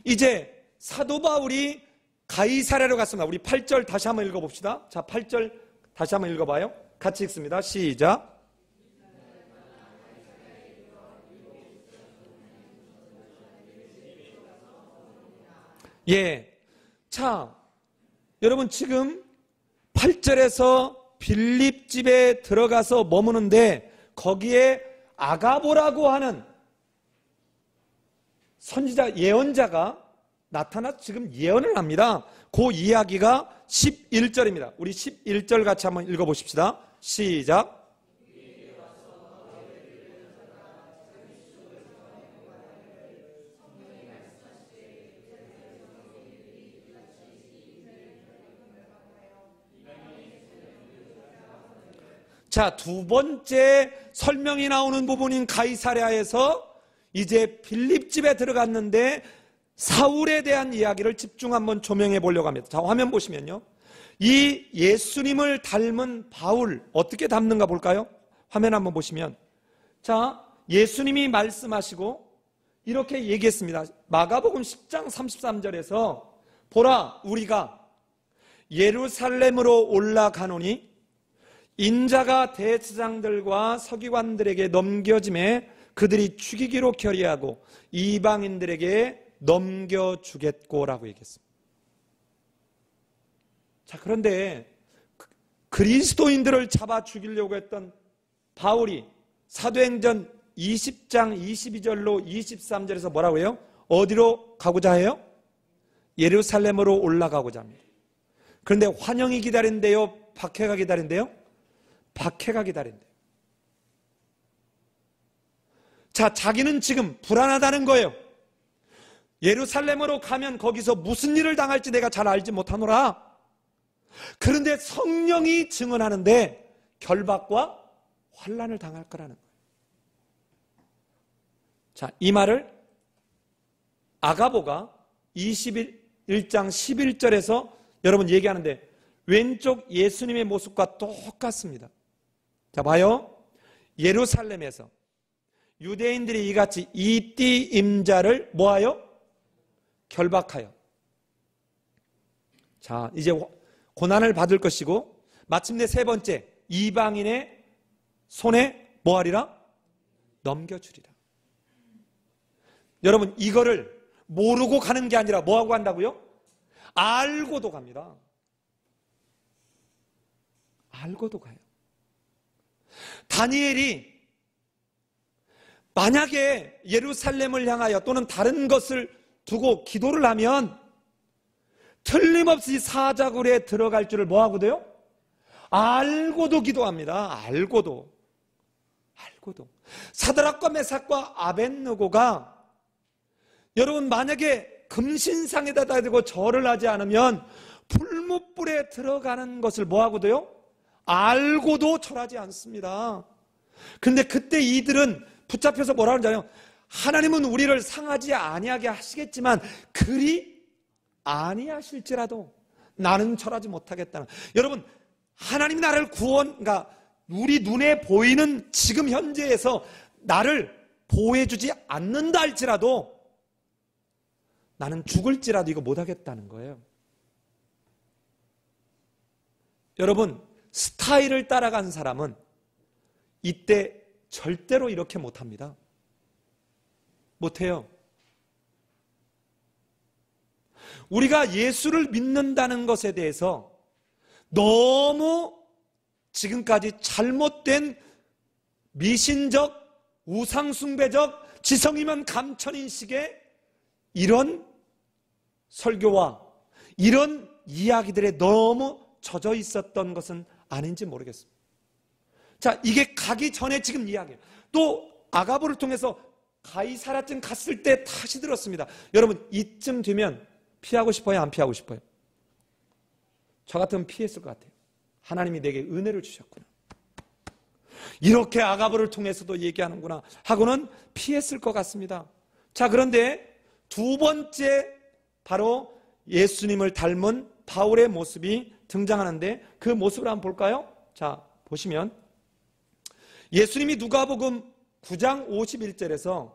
이제 사도 바울이 가이사랴로 갔습니다. 우리 8절 다시 한번 읽어봅시다. 자, 8절 다시 한번 읽어봐요. 같이 읽습니다. 시작. 예. 자, 여러분 지금 8절에서 빌립 집에 들어가서 머무는데 거기에 아가보라고 하는 선지자 예언자가 나타나서 지금 예언을 합니다. 그 이야기가 11절입니다. 우리 11절 같이 한번 읽어보십시다. 시작. 자, 두 번째 설명이 나오는 부분인 가이사랴에서 이제 빌립 집에 들어갔는데 사울에 대한 이야기를 집중 한번 조명해 보려고 합니다. 자, 화면 보시면요. 이 예수님을 닮은 바울 어떻게 닮는가 볼까요? 화면 한번 보시면, 자, 예수님이 말씀하시고 이렇게 얘기했습니다. 마가복음 10장 33절에서 보라, 우리가 예루살렘으로 올라가노니 인자가 대제사장들과 서기관들에게 넘겨짐에 그들이 죽이기로 결의하고 이방인들에게 넘겨주겠고라고 얘기했습니다. 자, 그런데 그리스도인들을 잡아 죽이려고 했던 바울이 사도행전 20장 22절로 23절에서 뭐라고 해요? 어디로 가고자 해요? 예루살렘으로 올라가고자 합니다. 그런데 환영이 기다린대요? 박해가 기다린대요? 박해가 기다린대요. 자, 자기는 지금 불안하다는 거예요. 예루살렘으로 가면 거기서 무슨 일을 당할지 내가 잘 알지 못하노라. 그런데 성령이 증언하는데 결박과 환난을 당할 거라는 거예요. 자, 이 말을 아가보가 21장 11절에서 여러분 얘기하는데 왼쪽 예수님의 모습과 똑같습니다. 자, 봐요. 예루살렘에서 유대인들이 이같이 이띠 임자를 뭐하여? 결박하여. 자, 이제 고난을 받을 것이고 마침내 세 번째, 이방인의 손에 뭐하리라? 넘겨주리라. 여러분, 이거를 모르고 가는 게 아니라 뭐하고 간다고요? 알고도 갑니다. 알고도 가요. 다니엘이 만약에 예루살렘을 향하여 또는 다른 것을 두고 기도를 하면 틀림없이 사자굴에 들어갈 줄을 뭐하고도요? 알고도 기도합니다. 알고도. 사드락과 메삭과 아벳느고가 여러분 만약에 금신상에다 대고 절을 하지 않으면 불못불에 들어가는 것을 뭐하고도요? 알고도 절하지 않습니다. 그런데 그때 이들은 붙잡혀서 뭐라고 하잖아요. 하나님은 우리를 상하지 아니하게 하시겠지만 그리 아니하실지라도 나는 절하지 못하겠다는. 여러분, 하나님이 나를 그러니까 우리 눈에 보이는 지금 현재에서 나를 보호해주지 않는다 할지라도 나는 죽을지라도 이거 못하겠다는 거예요. 여러분, 스타일을 따라간 사람은 이때 절대로 이렇게 못합니다. 못해요. 우리가 예수를 믿는다는 것에 대해서 너무 지금까지 잘못된 미신적, 우상숭배적, 지성이면 감천인식의 이런 설교와 이런 이야기들에 너무 젖어 있었던 것은 아닌지 모르겠습니다. 자, 이게 가기 전에 지금 이야기예요. 또 아가보를 통해서 가이사랴쯤 갔을 때 다시 들었습니다. 여러분, 이쯤 되면 피하고 싶어요? 안 피하고 싶어요? 저 같으면 피했을 것 같아요. 하나님이 내게 은혜를 주셨구나. 이렇게 아가보를 통해서도 얘기하는구나 하고는 피했을 것 같습니다. 자, 그런데 두 번째 바로 예수님을 닮은 바울의 모습이 등장하는데 그 모습을 한번 볼까요? 자, 보시면 예수님이 누가복음 9장 51절에서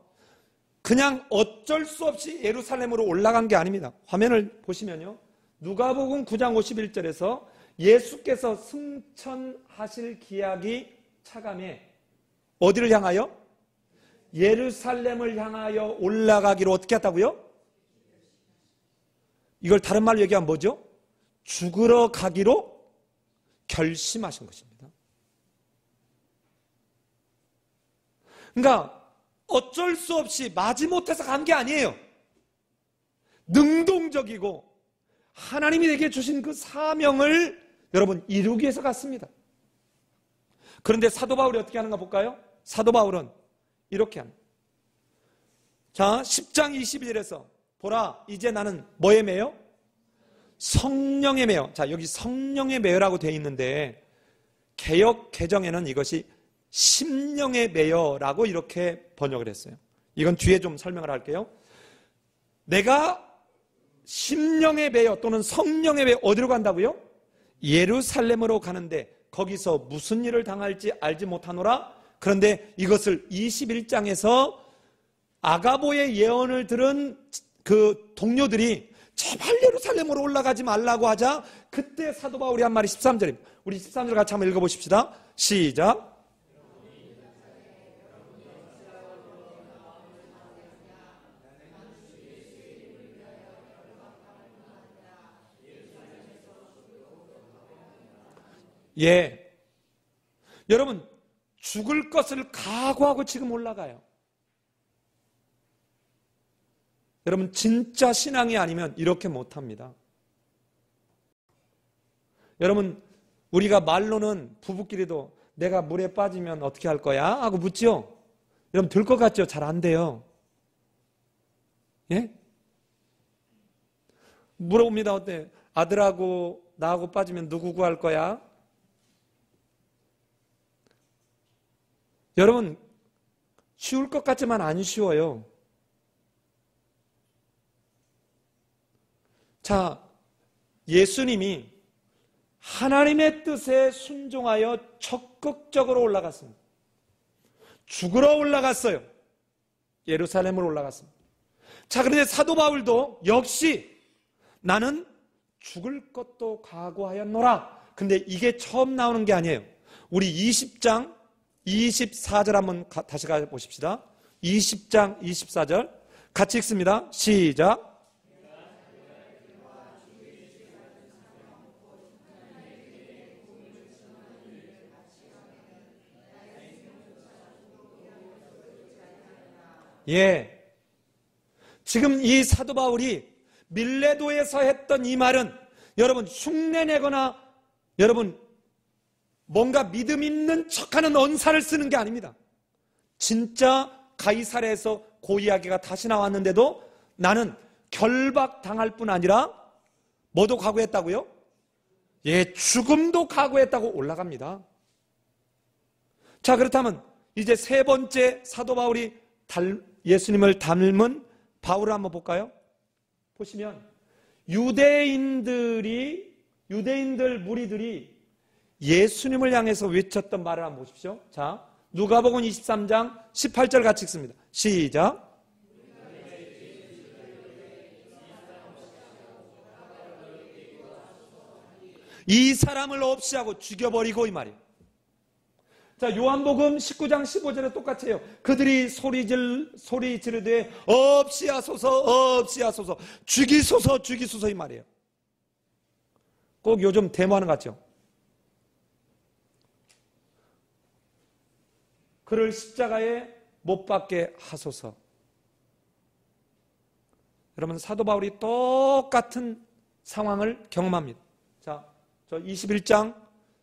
그냥 어쩔 수 없이 예루살렘으로 올라간 게 아닙니다. 화면을 보시면요. 누가복음 9장 51절에서 예수께서 승천하실 기약이 차감해 어디를 향하여? 예루살렘을 향하여 올라가기로 어떻게 했다고요? 이걸 다른 말로 얘기하면 뭐죠? 죽으러 가기로 결심하신 것입니다. 그러니까 어쩔 수 없이 마지못해서 간 게 아니에요. 능동적이고 하나님이 내게 주신 그 사명을 여러분 이루기 위해서 갔습니다. 그런데 사도 바울이 어떻게 하는가 볼까요? 사도 바울은 이렇게 합니다. 자, 10장 22절에서 보라, 이제 나는 뭐에 매여? 성령에 매여. 자, 여기 성령에 매여라고 되어 있는데 개역 개정에는 이것이 심령에 매여라고 이렇게 번역을 했어요. 이건 뒤에 좀 설명을 할게요. 내가 심령에 매여 또는 성령에 매여 어디로 간다고요? 예루살렘으로 가는데 거기서 무슨 일을 당할지 알지 못하노라. 그런데 이것을 21장에서 아가보의 예언을 들은 그 동료들이 제발 예루살렘으로 올라가지 말라고 하자 그때 사도 바울이 한 말이 13절입니다. 우리 13절 같이 한번 읽어보십시다. 시작. 예, 여러분 죽을 것을 각오하고 지금 올라가요. 여러분 진짜 신앙이 아니면 이렇게 못합니다. 여러분 우리가 말로는 부부끼리도 내가 물에 빠지면 어떻게 할 거야? 하고 묻죠. 여러분 될 것 같죠? 잘 안 돼요. 예? 물어봅니다. 어때? 아들하고 나하고 빠지면 누구 구할 거야? 여러분 쉬울 것 같지만 안 쉬워요. 자, 예수님이 하나님의 뜻에 순종하여 적극적으로 올라갔습니다. 죽으러 올라갔어요. 예루살렘으로 올라갔습니다. 자, 그런데 사도 바울도 역시 나는 죽을 것도 각오하였노라. 근데 이게 처음 나오는 게 아니에요. 우리 20장 24절 한번 다시 가보십시다. 20장 24절 같이 읽습니다. 시작. 예. 지금 이 사도 바울이 밀레도에서 했던 이 말은 여러분 흉내내거나 여러분 뭔가 믿음 있는 척하는 언사를 쓰는 게 아닙니다. 진짜 가이사랴에서 그 이야기가 다시 나왔는데도 나는 결박당할 뿐 아니라 뭐도 각오했다고요? 예, 죽음도 각오했다고 올라갑니다. 자, 그렇다면 이제 세 번째 사도 바울이 예수님을 닮은 바울을 한번 볼까요? 보시면 유대인들 무리들이 예수님을 향해서 외쳤던 말을 한번 보십시오. 자, 누가복음 23장 18절 같이 읽습니다. 시작. 이 사람을 없이 하고 죽여버리고 이 말이에요. 자, 요한복음 19장 15절에 똑같이 해요. 그들이 소리 지르되 없이 하소서 죽이소서 이 말이에요. 꼭 요즘 데모하는 것 같죠? 그를 십자가에 못 박게 하소서. 여러분 사도 바울이 똑같은 상황을 경험합니다. 자, 저 21장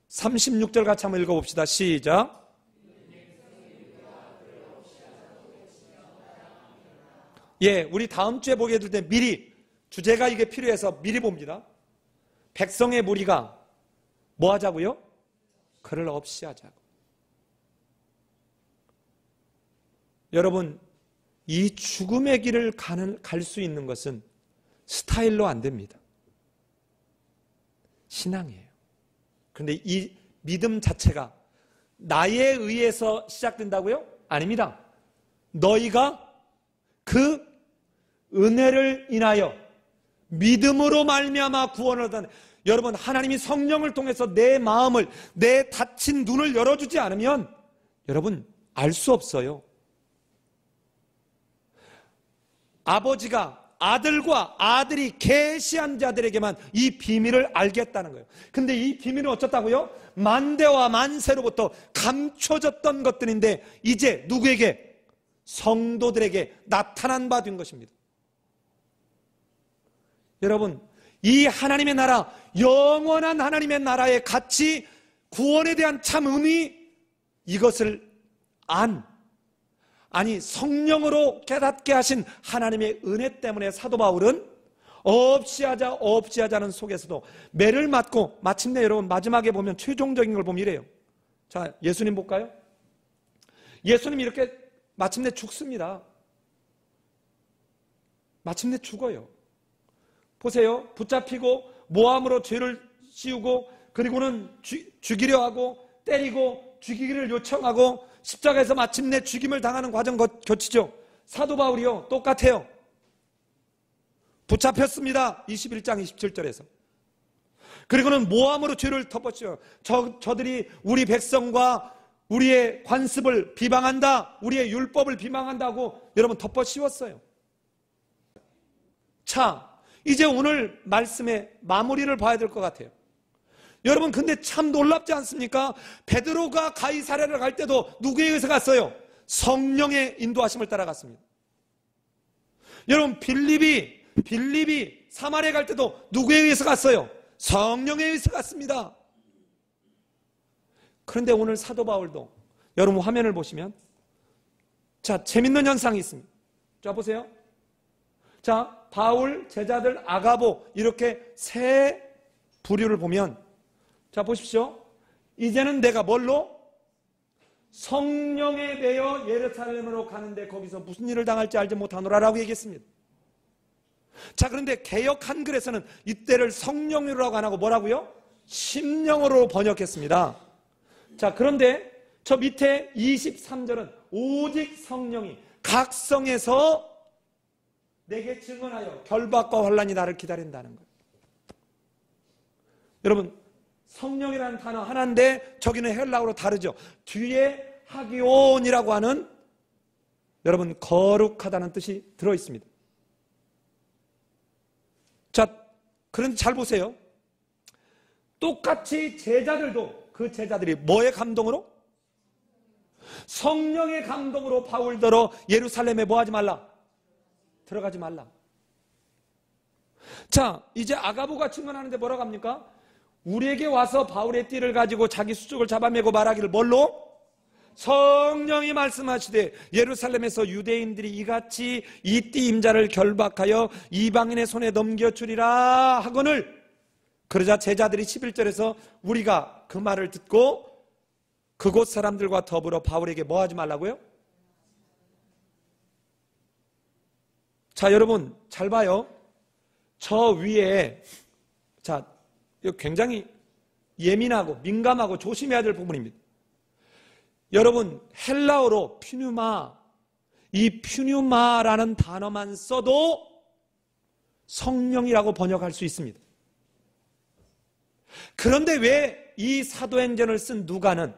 36절 같이 한번 읽어봅시다. 시작. 예, 우리 다음 주에 보게 될 때 미리 주제가 이게 필요해서 미리 봅니다. 백성의 무리가 뭐 하자고요? 그를 없이 하자고. 여러분 이 죽음의 길을 갈 수 있는 것은 스타일로 안 됩니다. 신앙이에요. 그런데 이 믿음 자체가 나에 의해서 시작된다고요? 아닙니다. 너희가 그 은혜를 인하여 믿음으로 말미암아 구원을 얻는, 여러분 하나님이 성령을 통해서 내 마음을, 내 닫힌 눈을 열어주지 않으면 여러분 알 수 없어요. 아버지가 아들과 아들이 계시한 자들에게만 이 비밀을 알겠다는 거예요. 근데 이 비밀은 어쩌다고요? 만대와 만세로부터 감춰졌던 것들인데 이제 누구에게? 성도들에게 나타난 바 된 것입니다. 여러분, 이 하나님의 나라, 영원한 하나님의 나라의 가치, 구원에 대한 참 의미, 이것을 아니 성령으로 깨닫게 하신 하나님의 은혜 때문에 사도 바울은 없이 하자는 속에서도 매를 맞고 마침내 여러분 마지막에 보면 최종적인 걸 보면 이래요. 자, 예수님 볼까요? 예수님이 이렇게 마침내 죽습니다. 마침내 죽어요. 보세요. 붙잡히고 모함으로 죄를 씌우고 그리고는 죽이려 하고 때리고 죽이기를 요청하고 십자가에서 마침내 죽임을 당하는 과정 거치죠. 사도 바울이요 똑같아요. 붙잡혔습니다. 21장 27절에서. 그리고는 모함으로 죄를 덮었죠. 저들이 우리 백성과 우리의 관습을 비방한다, 우리의 율법을 비방한다고 여러분 덮어 씌웠어요. 자, 이제 오늘 말씀의 마무리를 봐야 될 것 같아요. 여러분, 근데 참 놀랍지 않습니까? 베드로가 가이사랴를 갈 때도 누구에 의해서 갔어요? 성령의 인도하심을 따라갔습니다. 여러분, 빌립이 사마리아 갈 때도 누구에 의해서 갔어요? 성령에 의해서 갔습니다. 그런데 오늘 사도 바울도 여러분 화면을 보시면 자, 재밌는 현상이 있습니다. 자, 보세요. 자, 바울, 제자들, 아가보 이렇게 세 부류를 보면 자, 보십시오. 이제는 내가 뭘로? 성령에 대여 예루살렘으로 가는데 거기서 무슨 일을 당할지 알지 못하노라라고 얘기했습니다. 자, 그런데 개역 한글에서는 이때를 성령으로라고 안 하고 뭐라고요? 심령으로 번역했습니다. 자, 그런데 저 밑에 23절은 오직 성령이 각 성에서 내게 증언하여 결박과 환난이 나를 기다린다는 거예요. 여러분, 성령이라는 단어 하나인데 저기는 헬라어로 다르죠. 뒤에 하기온이라고 하는 여러분 거룩하다는 뜻이 들어있습니다. 자, 그런데 잘 보세요. 똑같이 제자들도 그 제자들이 뭐의 감동으로? 성령의 감동으로 바울더러 예루살렘에 뭐 하지 말라? 들어가지 말라. 자, 이제 아가보가 증언하는데 뭐라고 합니까? 우리에게 와서 바울의 띠를 가지고 자기 수족을 잡아매고 말하기를 뭘로? 성령이 말씀하시되 예루살렘에서 유대인들이 이같이 이 띠 임자를 결박하여 이방인의 손에 넘겨주리라 하거늘. 그러자 제자들이 11절에서 우리가 그 말을 듣고 그곳 사람들과 더불어 바울에게 뭐 하지 말라고요? 자, 여러분 잘 봐요. 저 위에 자, 이거 굉장히 예민하고 민감하고 조심해야 될 부분입니다. 여러분, 헬라어로 퓨뉴마, 이 퓨뉴마라는 단어만 써도 성령이라고 번역할 수 있습니다. 그런데 왜 이 사도행전을 쓴 누가는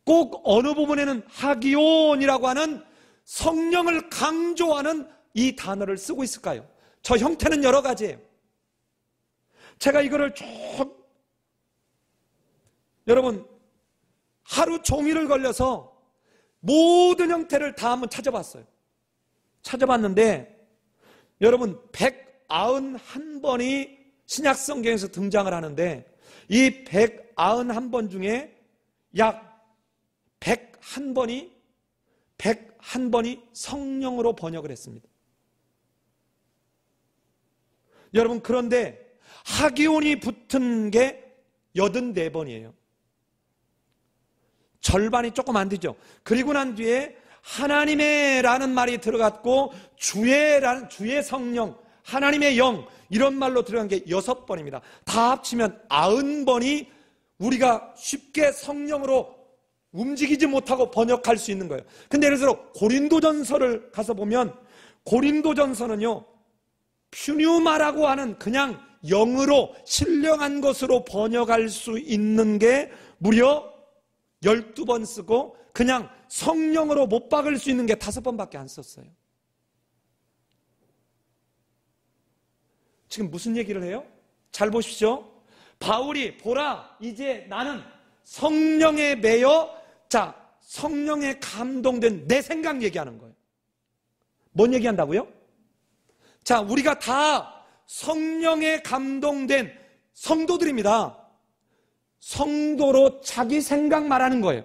꼭 어느 부분에는 하기온이라고 하는 성령을 강조하는 이 단어를 쓰고 있을까요? 저 형태는 여러 가지예요. 제가 이거를 쭉 여러분 하루 종일을 걸려서 모든 형태를 다 한번 찾아봤어요. 찾아봤는데 여러분 191번이 신약성경에서 등장을 하는데 이 191번 중에 약 101번이 성령으로 번역을 했습니다. 여러분, 그런데 하기온이 붙은 게 84번이에요. 절반이 조금 안 되죠. 그리고 난 뒤에 하나님의 라는 말이 들어갔고 주의 성령, 하나님의 영 이런 말로 들어간 게 6번입니다. 다 합치면 90번이 우리가 쉽게 성령으로 움직이지 못하고 번역할 수 있는 거예요. 근데 예를 들어 고린도전서를 가서 보면 고린도전서는요 퓨뉴마라고 하는 그냥 영으로 신령한 것으로 번역할 수 있는 게 무려 12번 쓰고 그냥 성령으로 못 박을 수 있는 게 5번밖에 안 썼어요. 지금 무슨 얘기를 해요? 잘 보십시오. 바울이 보라, 이제 나는 성령에 매여, 자, 성령에 감동된 내 생각 얘기하는 거예요. 뭔 얘기한다고요? 자, 우리가 다 성령에 감동된 성도들입니다. 성도로 자기 생각 말하는 거예요.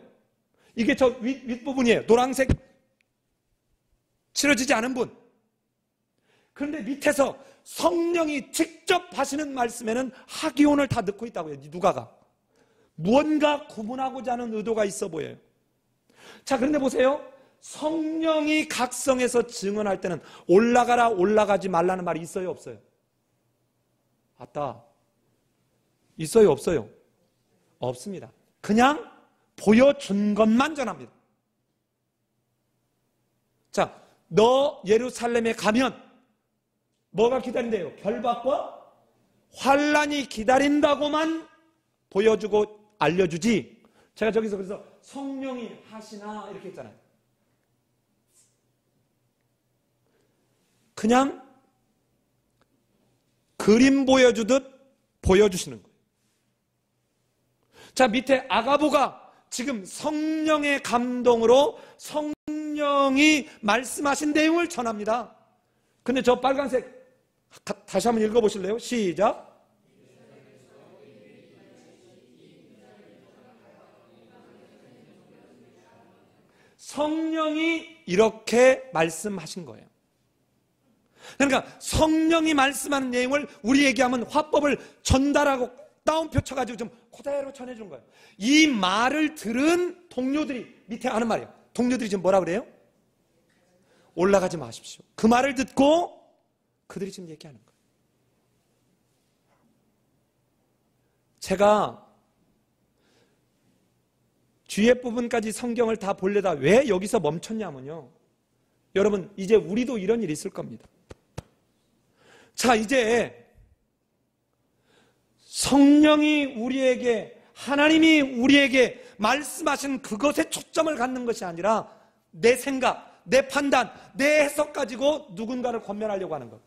이게 저 윗부분이에요. 노란색 칠해지지 않은 분. 그런데 밑에서 성령이 직접 하시는 말씀에는 하기온을 다 넣고 있다고요. 누가가. 무언가 구분하고자 하는 의도가 있어 보여요. 자, 그런데 보세요. 성령이 각성해서 증언할 때는 올라가라 올라가지 말라는 말이 있어요 없어요? 아따, 있어요 없어요? 없습니다. 그냥 보여준 것만 전합니다. 자, 너 예루살렘에 가면 뭐가 기다린대요? 결박과 환란이 기다린다고만 보여주고 알려주지. 제가 저기서 그래서 성령이 하시나 이렇게 했잖아요. 그냥 그림 보여주듯 보여주시는 거예요. 자, 밑에 아가보가 지금 성령의 감동으로 성령이 말씀하신 내용을 전합니다. 근데 저 빨간색 다시 한번 읽어보실래요? 시작. 성령이 이렇게 말씀하신 거예요. 그러니까 성령이 말씀하는 내용을 우리에게 하면 화법을 전달하고 따옴표 쳐가지고 좀 그대로 전해준 거예요. 이 말을 들은 동료들이 밑에 하는 말이에요. 동료들이 지금 뭐라 그래요? 올라가지 마십시오. 그 말을 듣고 그들이 지금 얘기하는 거예요. 제가 뒤에 부분까지 성경을 다 보려다 왜 여기서 멈췄냐면요. 여러분, 이제 우리도 이런 일이 있을 겁니다. 자, 이제 성령이 우리에게, 하나님이 우리에게 말씀하신 그것에 초점을 갖는 것이 아니라 내 생각, 내 판단, 내 해석 가지고 누군가를 권면하려고 하는 것.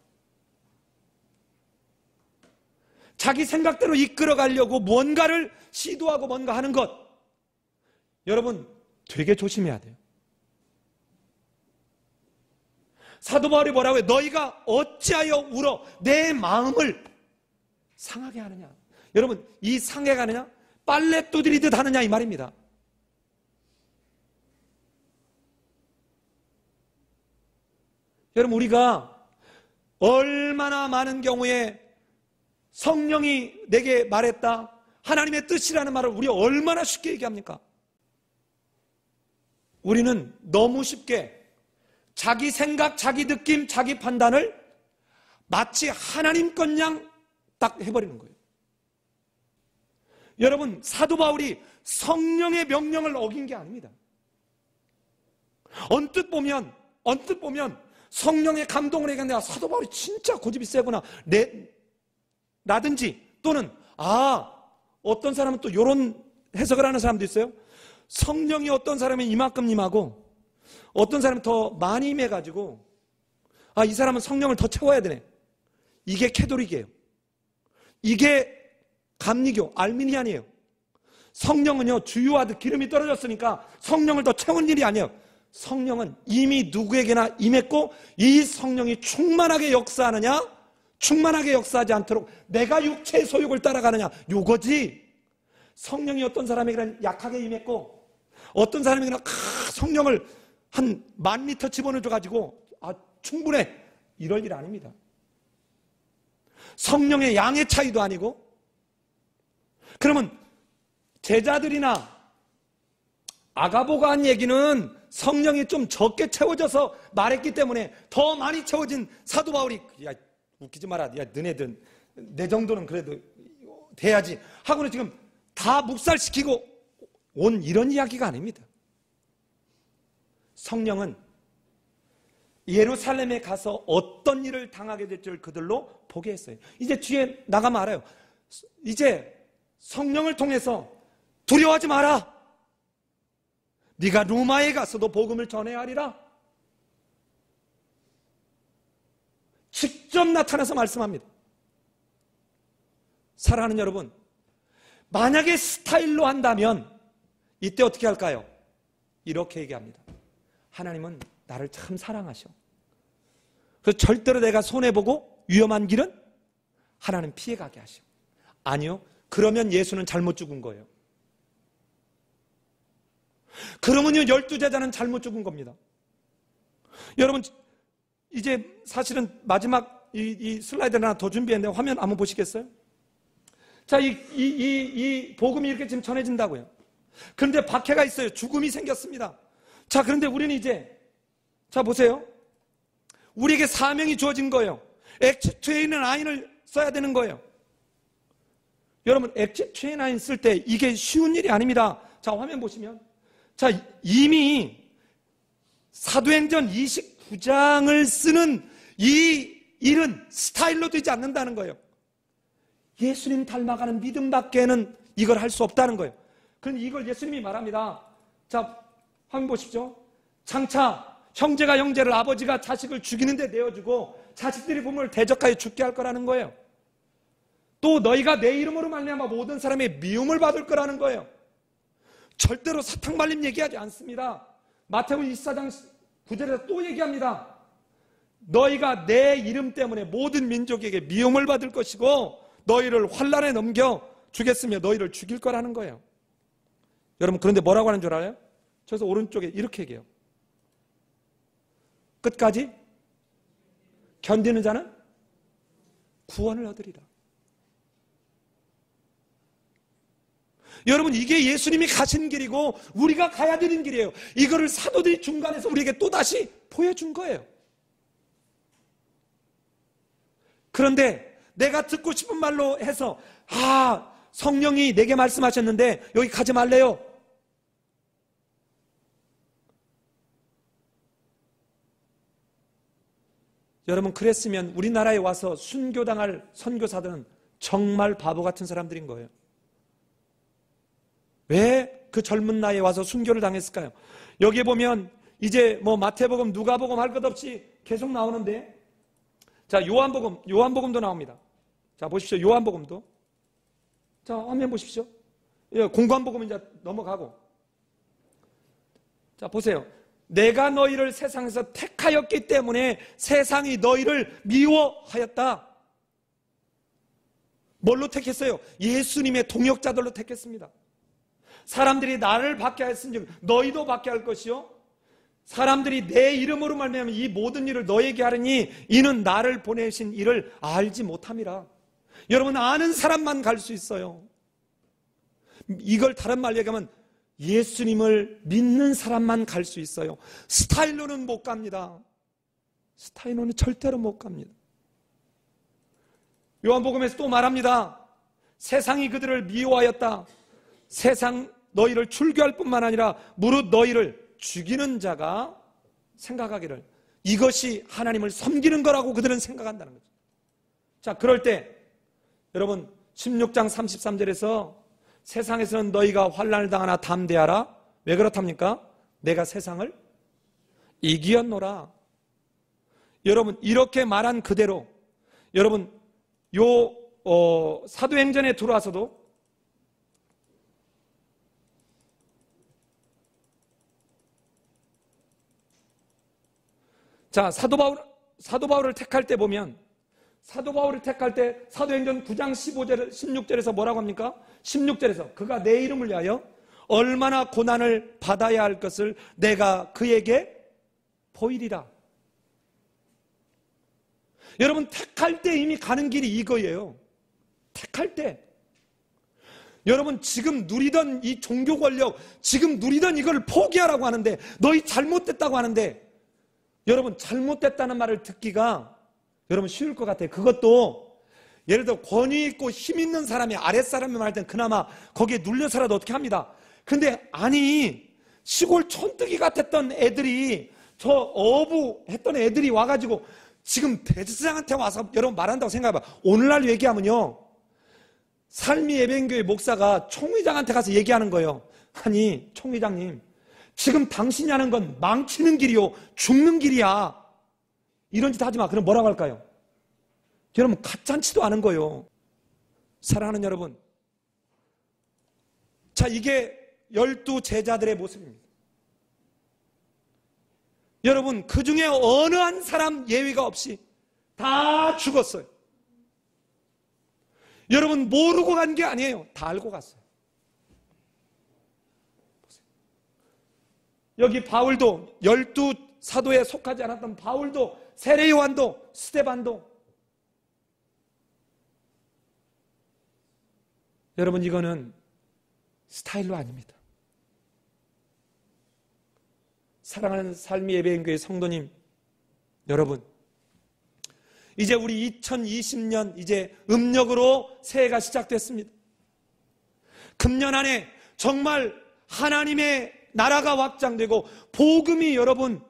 자기 생각대로 이끌어가려고 무언가를 시도하고 뭔가 하는 것. 여러분, 되게 조심해야 돼요. 사도 바울이 뭐라고 해요? 너희가 어찌하여 울어 내 마음을 상하게 하느냐. 여러분, 이 상하게 하느냐? 빨래 두드리듯 하느냐 이 말입니다. 여러분, 우리가 얼마나 많은 경우에 성령이 내게 말했다, 하나님의 뜻이라는 말을 우리 얼마나 쉽게 얘기합니까? 우리는 너무 쉽게 자기 생각, 자기 느낌, 자기 판단을 마치 하나님 것 양 딱 해버리는 거예요. 여러분, 사도 바울이 성령의 명령을 어긴 게 아닙니다. 언뜻 보면 성령의 감동을 얘기하는데, 아, 사도 바울이 진짜 고집이 세구나 라든지, 또는 어떤 사람은 또 이런 해석을 하는 사람도 있어요. 성령이 어떤 사람은 이만큼 임하고 어떤 사람은 더 많이 임해가지고 이 사람은 성령을 더 채워야 되네. 이게 캐톨릭이에요. 이게 감리교, 알미니안이에요. 성령은요, 주유하듯 기름이 떨어졌으니까 성령을 더 채운 일이 아니에요. 성령은 이미 누구에게나 임했고, 이 성령이 충만하게 역사하느냐, 충만하게 역사하지 않도록 내가 육체의 소욕을 따라가느냐, 요거지. 성령이 어떤 사람에게는 약하게 임했고 어떤 사람에게는 성령을 한 10,000리터 집어넣어가지고 충분해, 이럴 일 아닙니다. 성령의 양의 차이도 아니고. 그러면 제자들이나 아가보가 한 얘기는 성령이 좀 적게 채워져서 말했기 때문에 더 많이 채워진 사도 바울이 야, 웃기지 마라, 야, 너네들 내 정도는 그래도 돼야지 하고는 지금 다 묵살시키고 온 이런 이야기가 아닙니다. 성령은 예루살렘에 가서 어떤 일을 당하게 될지를 그들로 보게 했어요. 이제 뒤에 나가면 알아요. 이제 성령을 통해서 두려워하지 마라. 네가 로마에 가서도 복음을 전해야 하리라. 직접 나타나서 말씀합니다. 사랑하는 여러분, 만약에 스타일로 한다면 이때 어떻게 할까요? 이렇게 얘기합니다. 하나님은 나를 참 사랑하셔. 그래서 절대로 내가 손해보고 위험한 길은 하나님 피해가게 하셔. 아니요. 그러면 예수는 잘못 죽은 거예요. 그러면요 12제자는 잘못 죽은 겁니다. 여러분 이제 사실은 마지막 이 슬라이드 하나 더 준비했는데 화면 한번 보시겠어요? 자, 이 복음이 이렇게 지금 전해진다고요. 그런데 박해가 있어요. 죽음이 생겼습니다. 자, 그런데 우리는 이제 자 보세요. 우리에게 사명이 주어진 거예요. 액트 29을 써야 되는 거예요. 여러분 액트 29 쓸 때 이게 쉬운 일이 아닙니다. 자, 화면 보시면 자, 이미 사도행전 29장을 쓰는 이 일은 스타일로 되지 않는다는 거예요. 예수님 닮아가는 믿음밖에는 이걸 할 수 없다는 거예요. 그런데 이걸 예수님이 말합니다. 자, 화면 보십시오. 장차 형제가 형제를, 아버지가 자식을 죽이는데 내어주고 자식들이 부모를 대적하여 죽게 할 거라는 거예요. 또 너희가 내 이름으로 말미암아 모든 사람의 미움을 받을 거라는 거예요. 절대로 사탕 발림 얘기하지 않습니다. 마태복음 24장 9절에서 또 얘기합니다. 너희가 내 이름 때문에 모든 민족에게 미움을 받을 것이고 너희를 환난에 넘겨 주겠으며 너희를 죽일 거라는 거예요. 여러분 그런데 뭐라고 하는 줄 알아요? 저기서 오른쪽에 이렇게 얘기해요. 끝까지 견디는 자는 구원을 얻으리라. 여러분 이게 예수님이 가신 길이고 우리가 가야 되는 길이에요. 이거를 사도들이 중간에서 우리에게 또다시 보여준 거예요. 그런데 내가 듣고 싶은 말로 해서 성령이 내게 말씀하셨는데 여기 가지 말래요. 여러분 그랬으면 우리나라에 와서 순교당할 선교사들은 정말 바보 같은 사람들인 거예요. 왜 그 젊은 나이에 와서 순교를 당했을까요? 여기에 보면 이제 뭐 마태복음, 누가복음 할 것 없이 계속 나오는데 자, 요한복음도 나옵니다. 자, 보십시오. 요한복음도. 자, 화면 보십시오. 공관복음 이제 넘어가고. 자, 보세요. 내가 너희를 세상에서 택하였기 때문에 세상이 너희를 미워하였다. 뭘로 택했어요? 예수님의 동역자들로 택했습니다. 사람들이 나를 받게 하였은즉 너희도 받게 할 것이요 사람들이 내 이름으로 말미암아 이 모든 일을 너에게 하리니 이는 나를 보내신 이를 알지 못함이라. 여러분 아는 사람만 갈 수 있어요. 이걸 다른 말로 얘기하면 예수님을 믿는 사람만 갈 수 있어요. 스타일로는 못 갑니다. 스타일로는 절대로 못 갑니다. 요한복음에서 또 말합니다. 세상이 그들을 미워하였다. 세상 너희를 출교할 뿐만 아니라 무릇 너희를 죽이는 자가 생각하기를 이것이 하나님을 섬기는 거라고 그들은 생각한다는 거죠. 자, 그럴 때 여러분 16장 33절에서 세상에서는 너희가 환난을 당하나 담대하라. 왜 그렇답니까? 내가 세상을 이기었노라. 여러분 이렇게 말한 그대로 여러분 사도행전에 들어와서도 자, 사도 바울을 택할 때 보면 사도 바울을 택할 때 사도행전 9장 15절 16절에서 뭐라고 합니까? 16절에서 그가 내 이름을 위하여 얼마나 고난을 받아야 할 것을 내가 그에게 보이리라. 여러분 택할 때 이미 가는 길이 이거예요. 택할 때 여러분 지금 누리던 이 종교 권력 지금 누리던 이걸 포기하라고 하는데 너희 잘못됐다고 하는데 여러분 잘못됐다는 말을 듣기가 여러분 쉬울 것 같아요. 그것도 예를 들어 권위 있고 힘 있는 사람이 아랫사람이 말할 땐 그나마 거기에 눌려서라도 어떻게 합니다. 근데 아니 시골 촌뜨기 같았던 애들이 저 어부했던 애들이 와가지고 지금 대제사장한테 와서 여러분 말한다고 생각해봐. 오늘날 얘기하면요 삶이 예배인교회 목사가 총회장한테 가서 얘기하는 거예요. 아니 총회장님 지금 당신이 하는 건 망치는 길이요 죽는 길이야. 이런 짓 하지 마. 그럼 뭐라고 할까요? 여러분 가짜치도 않은 거예요. 사랑하는 여러분, 자, 이게 12 제자들의 모습입니다. 여러분, 그 중에 어느 한 사람 예외가 없이 다 죽었어요. 여러분, 모르고 간 게 아니에요. 다 알고 갔어요. 여기 바울도 12 사도에 속하지 않았던 바울도, 세례 요한도, 스데반도, 여러분, 이거는 스타일로 아닙니다. 사랑하는 삶의 예배인교회 성도님 여러분, 이제 우리 2020년 이제 음력으로 새해가 시작됐습니다. 금년 안에 정말 하나님의 나라가 확장되고 복음이 여러분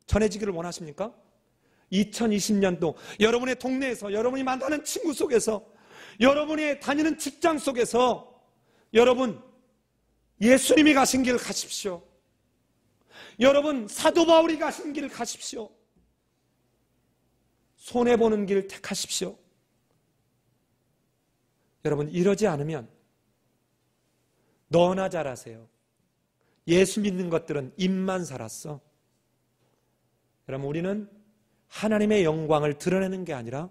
전해지기를 원하십니까? 2020년도 여러분의 동네에서, 여러분이 만나는 친구 속에서, 여러분이 다니는 직장 속에서 여러분 예수님이 가신 길 가십시오. 여러분 사도 바울이 가신 길 가십시오. 손해보는 길 택하십시오. 여러분, 이러지 않으면 너나 잘하세요. 예수 믿는 것들은 입만 살았어. 여러분, 우리는 하나님의 영광을 드러내는 게 아니라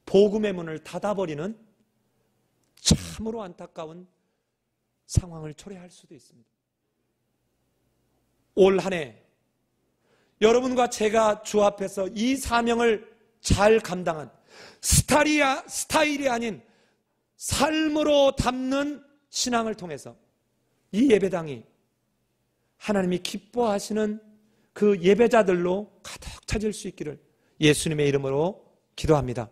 복음의 문을 닫아버리는 참으로 안타까운 상황을 초래할 수도 있습니다. 올 한 해 여러분과 제가 주 앞에서 이 사명을 잘 감당한 스타일이 아닌 삶으로 담는 신앙을 통해서 이 예배당이 하나님이 기뻐하시는 그 예배자들로 가득 차질 수 있기를 예수님의 이름으로 기도합니다.